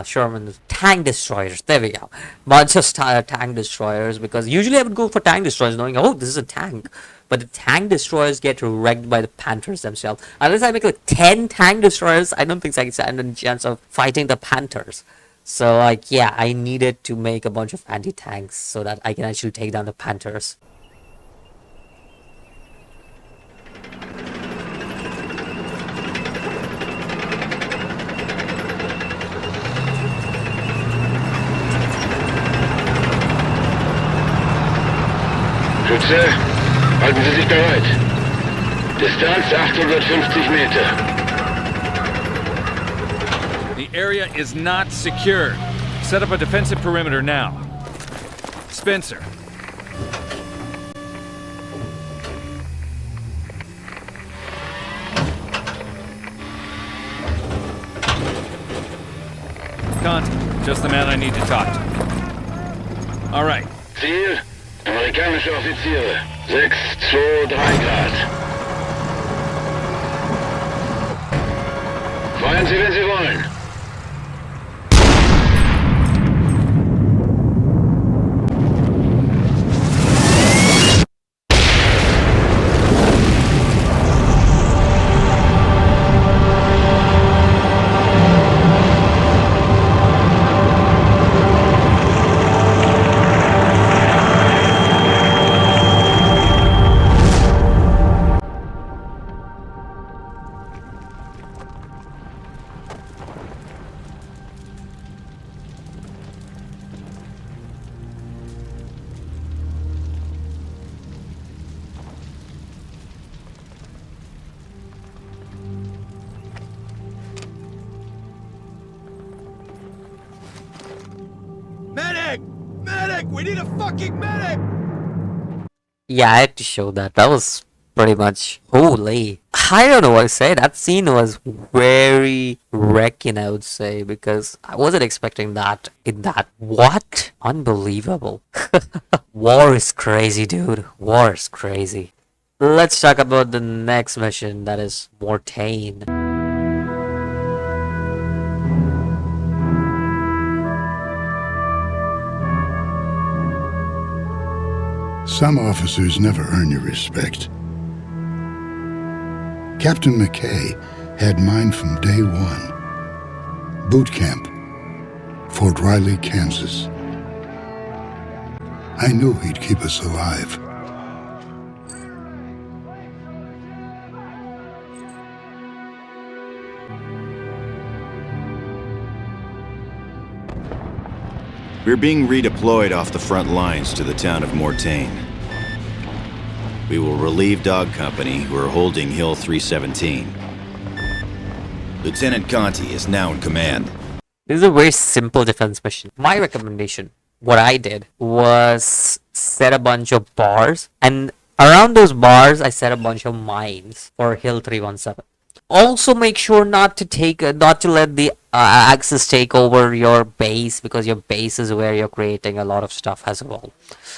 Sherman's tank destroyers. There we go. Bunch of tank destroyers, because usually I would go for tank destroyers knowing, oh, this is a tank. But the tank destroyers get wrecked by the Panthers themselves. Unless I make like 10 tank destroyers, I don't think I can stand a chance of fighting the Panthers. So like, yeah, I needed to make a bunch of anti-tanks so that I can actually take down the Panthers. Schütze, halten Sie sich bereit. Distanz 850 Meter. The area is not secure. Set up a defensive perimeter now. Spencer. Conti, just the man I need to talk to. All right. Ziel, amerikanische Offiziere. 623 Grad. Feuern Sie, wenn Sie wollen. Medic! Medic! We need a fucking medic! Yeah, I had to show that. That was pretty much holy. I don't know what to say. That scene was very wrecking, I would say, because I wasn't expecting that in that. What? Unbelievable. War is crazy, dude. War is crazy. Let's talk about the next mission, that is Mortain. Some officers never earn your respect. Captain McKay had mine from day one. Boot camp, Fort Riley, Kansas. I knew he'd keep us alive. We're being redeployed off the front lines to the town of Mortain. We will relieve Dog Company, who are holding Hill 317. Lieutenant Conti is now in command. This is a very simple defense mission. My recommendation, what I did, was set a bunch of bars, and around those bars, I set a bunch of mines for Hill 317. Also, make sure not to let the Axis take over your base, because your base is where you're creating a lot of stuff as well.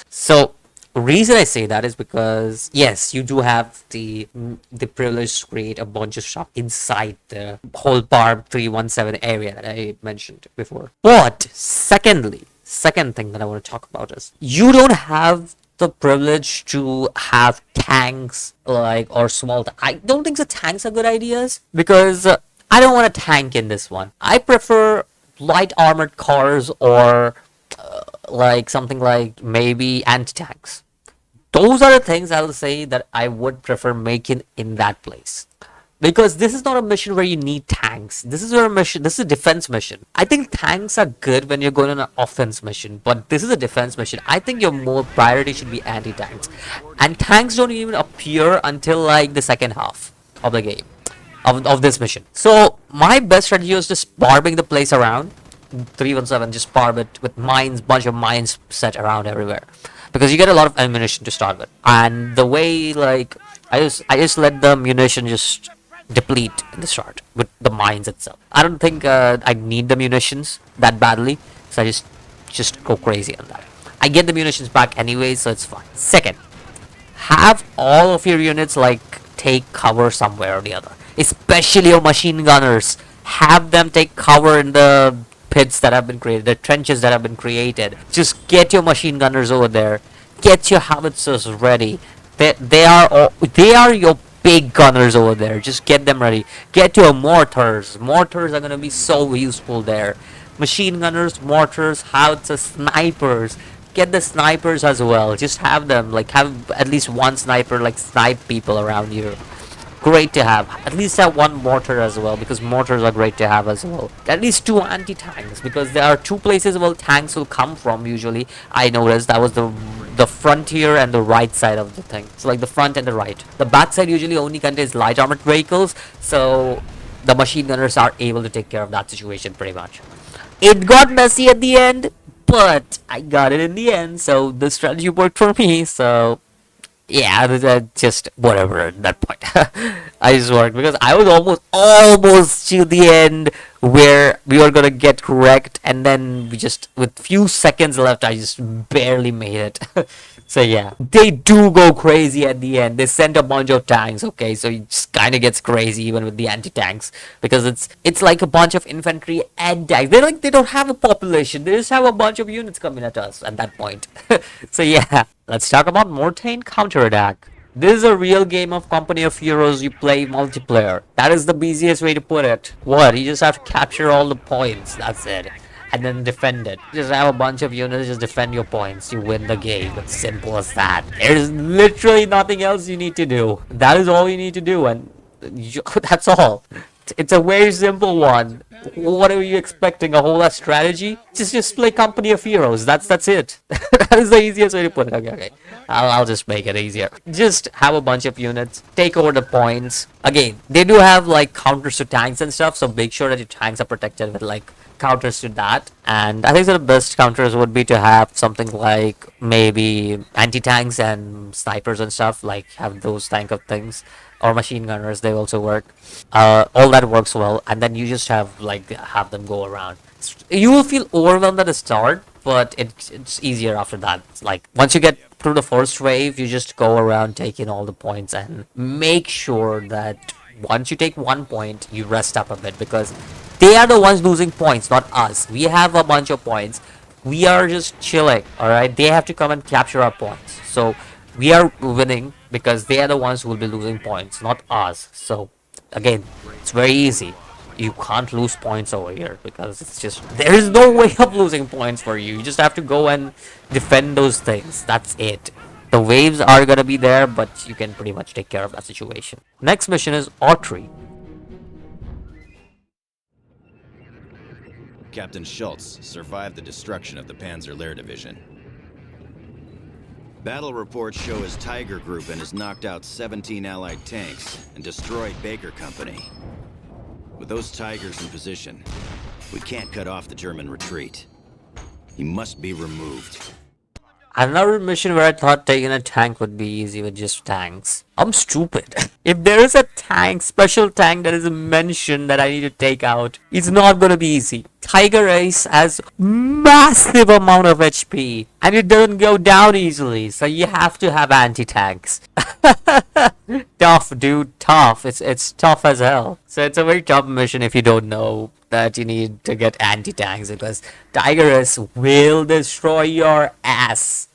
So, Reason I say that is because yes, you do have the privilege to create a bunch of stuff inside the whole barb 317 area that I mentioned before. But secondly, second thing that I want to talk about is you don't have the privilege to have tanks like or small. I don't think the tanks are good ideas because I don't want a tank in this one. I prefer light armored cars or like something like maybe anti-tanks. Those are the things I will say that I would prefer making in that place. Because this is not a mission where you need tanks. This is a mission. This is a defense mission. I think tanks are good when you're going on an offense mission, but this is a defense mission. I think your more priority should be anti-tanks, and tanks don't even appear until like the second half of the game, of this mission. So my best strategy was just barbing the place around 317. Just barb it with mines, bunch of mines set around everywhere, because you get a lot of ammunition to start with. And the way like I just let the munition just deplete in the start with the mines itself. I don't think I need the munitions that badly, so I just go crazy on that. I get the munitions back anyway, so it's fine. Second, have all of your units like take cover somewhere or the other, especially your machine gunners. Have them take cover in the pits that have been created, the trenches that have been created. Just get your machine gunners over there. Get your howitzers ready. They are your big gunners over there. Just get them ready. Get your mortars. Mortars are gonna be so useful there. Machine gunners, mortars, howitzers, snipers. Get the snipers as well. Just have them, like have at least one sniper like snipe people around you. Great to have. At least have one mortar as well, because mortars are great to have as well. At least two anti-tanks, because there are two places where tanks will come from usually. I noticed that was the frontier and the right side of the thing. So like the front and the right. The back side usually only contains light armored vehicles, so the machine gunners are able to take care of that situation pretty much. It got messy at the end, but I got it in the end, so the strategy worked for me, so yeah, just whatever at that point. I just worked because I was almost to the end where we were gonna get wrecked, and then we just with few seconds left, I just barely made it. So yeah, they do go crazy at the end. They sent a bunch of tanks. Okay, so it just kind of gets crazy even with the anti-tanks, because it's like a bunch of infantry and tanks. They don't have a population. They just have a bunch of units coming at us at that point. So yeah, let's talk about Mortain counterattack. This is a real game of Company of Heroes. You play multiplayer. That is the easiest way to put it. What? You just have to capture all the points. That's it. And then defend it. Just have a bunch of units, just defend your points. You win the game. It's simple as that. There's literally nothing else you need to do. That is all you need to do, and that's all. It's a very simple one. What are you expecting? A whole lot strategy? Just play Company of Heroes. That's it. That is the easiest way to put it. Okay. I'll just make it easier. Just have a bunch of units, take over the points. Again, they do have like counters to tanks and stuff, so make sure that your tanks are protected with like counters to that. And I think the best counters would be to have something like maybe anti-tanks and snipers and stuff, like have those tank of things, or machine gunners. They also work. All that works well, and then you just have them go around. You will feel overwhelmed at the start, but it's easier after that. It's like once you get through the first wave, you just go around taking all the points, and make sure that once you take 1 point, you rest up a bit, because they are the ones losing points, not us. We have a bunch of points. We are just chilling, alright? They have to come and capture our points. So we are winning because they are the ones who will be losing points, not us. So again, it's very easy. You can't lose points over here, because it's just, there is no way of losing points for you. You just have to go and defend those things. That's it. The waves are gonna be there, but you can pretty much take care of that situation. Next mission is archery. Captain Schultz survived the destruction of the Panzer Lehr Division. Battle reports show his Tiger Group and has knocked out 17 Allied tanks and destroyed Baker Company. With those Tigers in position, we can't cut off the German retreat. He must be removed. Another mission where I thought taking a tank would be easy with just tanks. I'm stupid. If there is a tank, special tank that is mentioned that I need to take out, it's not gonna be easy. Tiger Ace has massive amount of HP and it doesn't go down easily, so you have to have anti-tanks. Tough, dude, tough. It's tough as hell. So it's a very tough mission if you don't know that you need to get anti-tanks, because Tigerus will destroy your ass,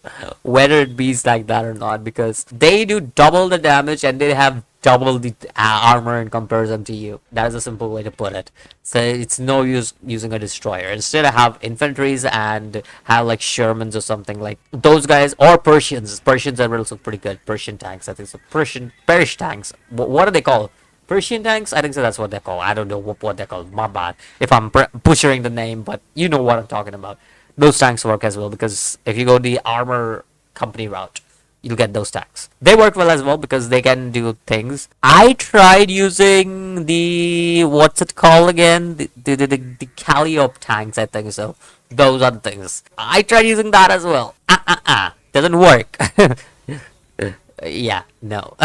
whether it be like that or not, because they do double the damage and they have double the armor in comparison to you. That is a simple way to put it. So it's no use using a destroyer. Instead, I have infantries and have like Shermans or something like those guys, or Persians. Persians are also pretty good. Persian tanks, I think so. Persian tanks. What are they called? Persian tanks? I think so, that's what they're called. I don't know what they're called. My bad if I'm butchering the name, but you know what I'm talking about. Those tanks work as well, because if you go the armor company route, you'll get those tanks. They work well as well because they can do things. I tried using the, what's it called again? The Calliope tanks, I think so. Those are the things. I tried using that as well. Doesn't work. Yeah, no.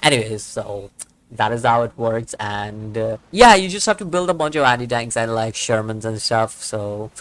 Anyways, so that is how it works, and yeah, you just have to build a bunch of anti-tanks and like Shermans and stuff, so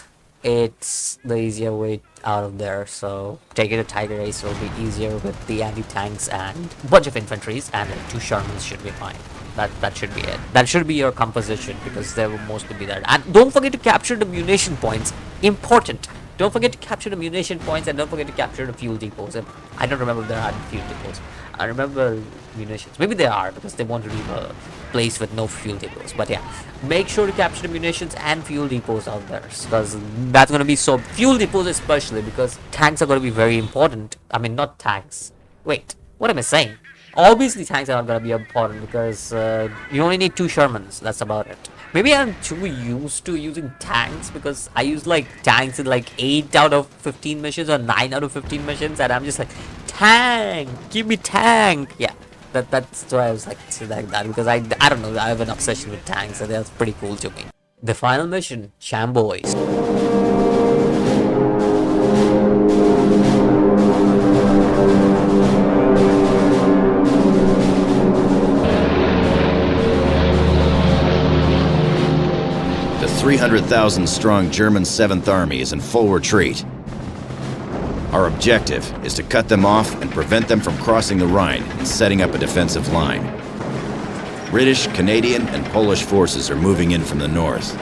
it's the easier way out of there. So taking a Tiger Ace will be easier with the anti-tanks and a bunch of infantries, and 2 Shermans should be fine. That should be it. That should be your composition, because there will mostly be that. And don't forget to capture the munition points. Important. Don't forget to capture the munition points, and don't forget to capture the fuel depots. I don't remember if there are fuel depots. I remember munitions. Maybe they are, because they want to leave a place with no fuel depots. But yeah, make sure to capture the munitions and fuel depots out there, because that's going to be so... Fuel depots especially, because tanks are going to be very important. I mean, not tanks. Wait, what am I saying? Obviously, tanks are not going to be important, because you only need 2 Shermans. That's about it. Maybe I'm too used to using tanks, because I use like tanks in like 8 out of 15 missions or 9 out of 15 missions, and I'm just like, tank, give me tank. Yeah, that's why I was like that, because I don't know, I have an obsession with tanks, and that's pretty cool to me. The final mission, Chamboys. The 300,000-strong German 7th Army is in full retreat. Our objective is to cut them off and prevent them from crossing the Rhine and setting up a defensive line. British, Canadian, and Polish forces are moving in from the north.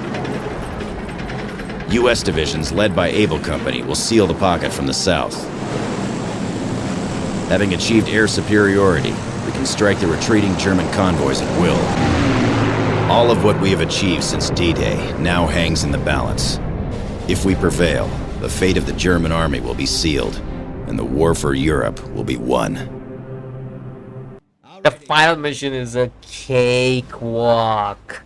U.S. divisions led by Able Company will seal the pocket from the south. Having achieved air superiority, we can strike the retreating German convoys at will. All of what we have achieved since D-Day now hangs in the balance. If we prevail, the fate of the German army will be sealed, and the war for Europe will be won. The final mission is a cakewalk.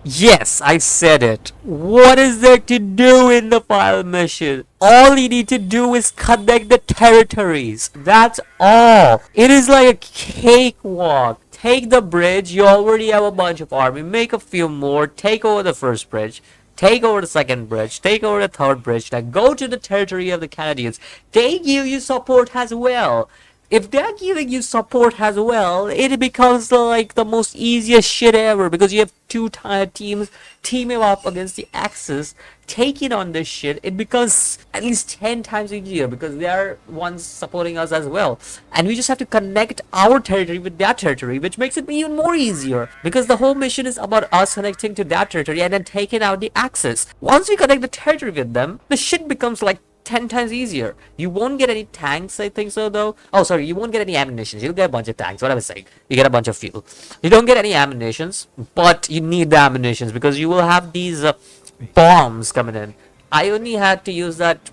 Yes, I said it. What is there to do in the final mission? All you need to do is connect the territories. That's all. It is like a cakewalk. Take the bridge. You already have a bunch of army. Make a few more. Take over the first bridge. Take over the second bridge. Take over the third bridge. Now go to the territory of the Canadians. They give you support as well. If they're giving you support as well, it becomes like the most easiest shit ever, because you have 2 teams teaming up against the Axis, taking on this shit. It becomes at least 10 times easier, because they are ones supporting us as well. And we just have to connect our territory with their territory, which makes it even more easier, because the whole mission is about us connecting to that territory and then taking out the Axis. Once we connect the territory with them, the shit becomes like 10 times easier. You won't get any tanks, I think so, though. Oh, sorry, you won't get any ammunition. You'll get a bunch of tanks. What I was saying. You get a bunch of fuel. You don't get any ammunitions, but you need the ammunitions, because you will have these bombs coming in. I only had to use that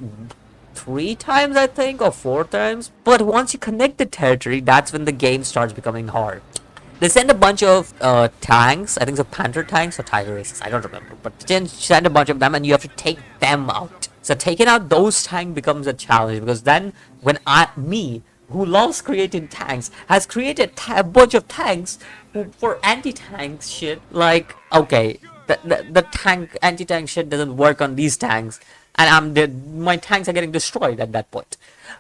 3 times, I think, or 4 times. But once you connect the territory, that's when the game starts becoming hard. They send a bunch of tanks. I think so, Panther tanks or Tiger Aces. I don't remember. But they send a bunch of them, and you have to take them out. So taking out those tanks becomes a challenge, because then when me, who loves creating tanks, has created a bunch of tanks for anti-tank shit, like, okay, the tank anti-tank shit doesn't work on these tanks, and I'm dead. My tanks are getting destroyed at that point.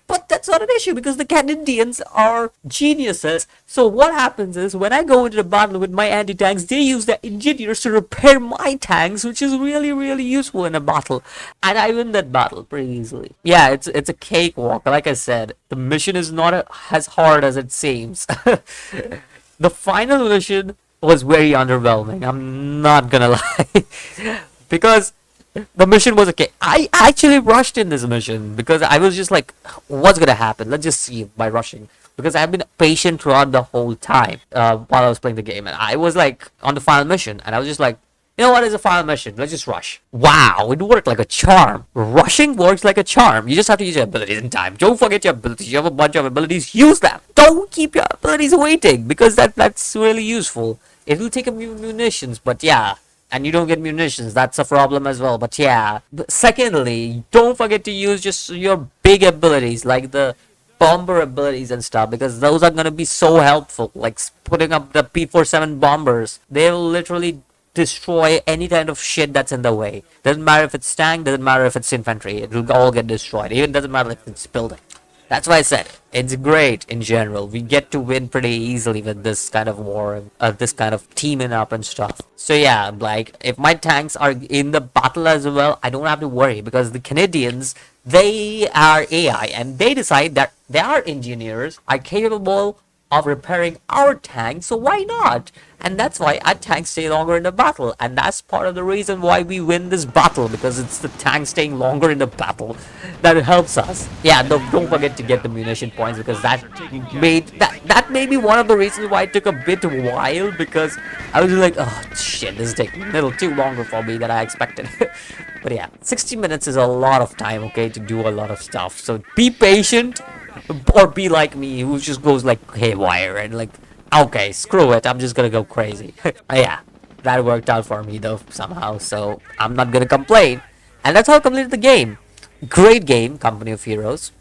But that's not an issue because the Canadians are geniuses. So what happens is when I go into the battle with my anti-tanks, they use their engineers to repair my tanks, which is really, really useful in a battle. And I win that battle pretty easily. Yeah, it's a cakewalk. Like I said, the mission is not as hard as it seems. The final mission was very underwhelming. I'm not gonna lie. Because the mission was okay. I actually rushed in this mission because I was just like, what's gonna happen? Let's just see by rushing. Because I've been patient throughout the whole time while I was playing the game. And I was like on the final mission. And I was just like, you know what is a final mission? Let's just rush. Wow, it worked like a charm. Rushing works like a charm. You just have to use your abilities in time. Don't forget your abilities. You have a bunch of abilities. Use them. Don't keep your abilities waiting because that's really useful. It will take a few munitions, but yeah. And you don't get munitions. That's a problem as well. But yeah. Secondly, don't forget to use just your big abilities like the bomber abilities and stuff because those are gonna be so helpful. Like putting up the P-47 bombers. They will literally destroy any kind of shit that's in the way. Doesn't matter if it's tank, doesn't matter if it's infantry, it will all get destroyed. Even doesn't matter if it's building. That's why I said it's great in general. We get to win pretty easily with this kind of war, this kind of teaming up and stuff. So yeah, like if my tanks are in the battle as well, I don't have to worry because the Canadians, they are AI and they decide that their engineers are capable of repairing our tanks, so why not? And that's why our tanks stay longer in the battle, and that's part of the reason why we win this battle, because it's the tank staying longer in the battle that helps us. Yeah, don't forget to get the munition points because that may be one of the reasons why it took a bit while, because I was like, oh shit, this is taking a little too longer for me than I expected. But yeah, 60 minutes is a lot of time, okay, to do a lot of stuff, so be patient. Or be like me, who just goes like haywire and like, okay, screw it, I'm just gonna go crazy. Yeah, that worked out for me though somehow, so I'm not gonna complain. And that's how I completed the game. Great game, Company of Heroes.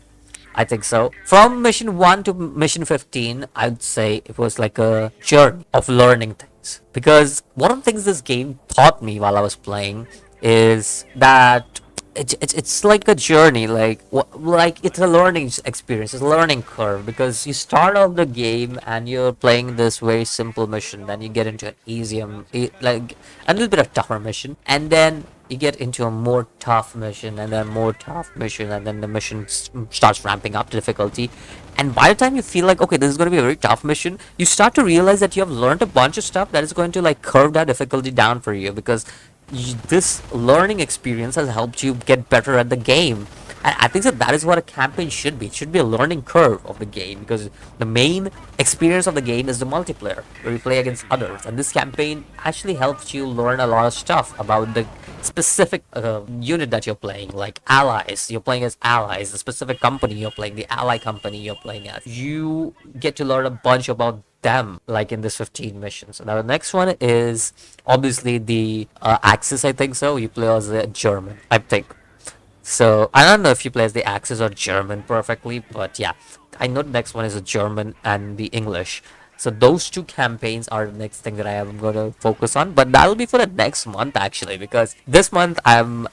I think so. From mission 1 to mission 15, I'd say it was like a journey of learning things. Because one of the things this game taught me while I was playing is that it's like a journey, like it's a learning experience, it's a learning curve, because you start off the game and you're playing this very simple mission, then you get into an easier, like a little bit of tougher mission, and then you get into a more tough mission, and then more tough mission, and then the mission starts ramping up the difficulty. And by the time you feel like, okay, this is going to be a very tough mission, you start to realize that you have learned a bunch of stuff that is going to like curve that difficulty down for you, because this learning experience has helped you get better at the game. And I think that is what a campaign should be. It should be a learning curve of the game, because the main experience of the game is the multiplayer, where you play against others. And this campaign actually helps you learn a lot of stuff about the specific unit that you're playing, like allies. You're playing as allies. The specific company you're playing, the ally company you're playing as. You get to learn a bunch about them, like in this 15 missions. Now the next one is obviously the Axis. I think so. You play as a German, I think. So I don't know if you play as the Axis or German perfectly, but yeah, I know the next one is a German and the English. So those two campaigns are the next thing that I am going to focus on, but that'll be for the next month actually, because this month I'm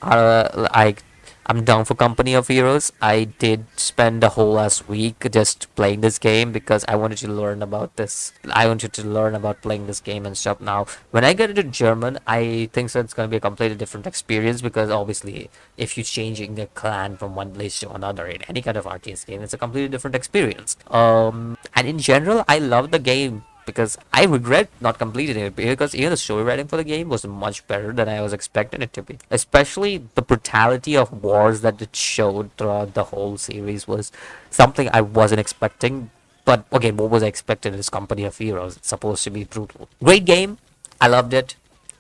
down for Company of Heroes. I did spend the whole last week just playing this game because I wanted to learn about this. I wanted to learn about playing this game and stuff. Now, when I get into German, I think so it's going to be a completely different experience, because obviously, if you're changing the clan from one place to another in any kind of RTS game, it's a completely different experience. And in general, I love the game, because I regret not completing it, because even the story writing for the game was much better than I was expecting it to be. Especially the brutality of wars that it showed throughout the whole series was something I wasn't expecting. But again, what was I expecting in this Company of Heroes? It's supposed to be brutal. Great game. I loved it.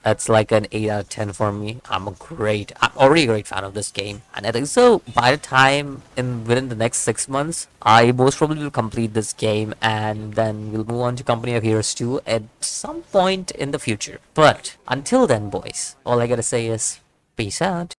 It's like an 8 out of 10 for me. I'm already a great fan of this game. And I think so by the time within the next 6 months, I most probably will complete this game, and then we'll move on to Company of Heroes 2 at some point in the future. But until then, boys, all I gotta say is peace out.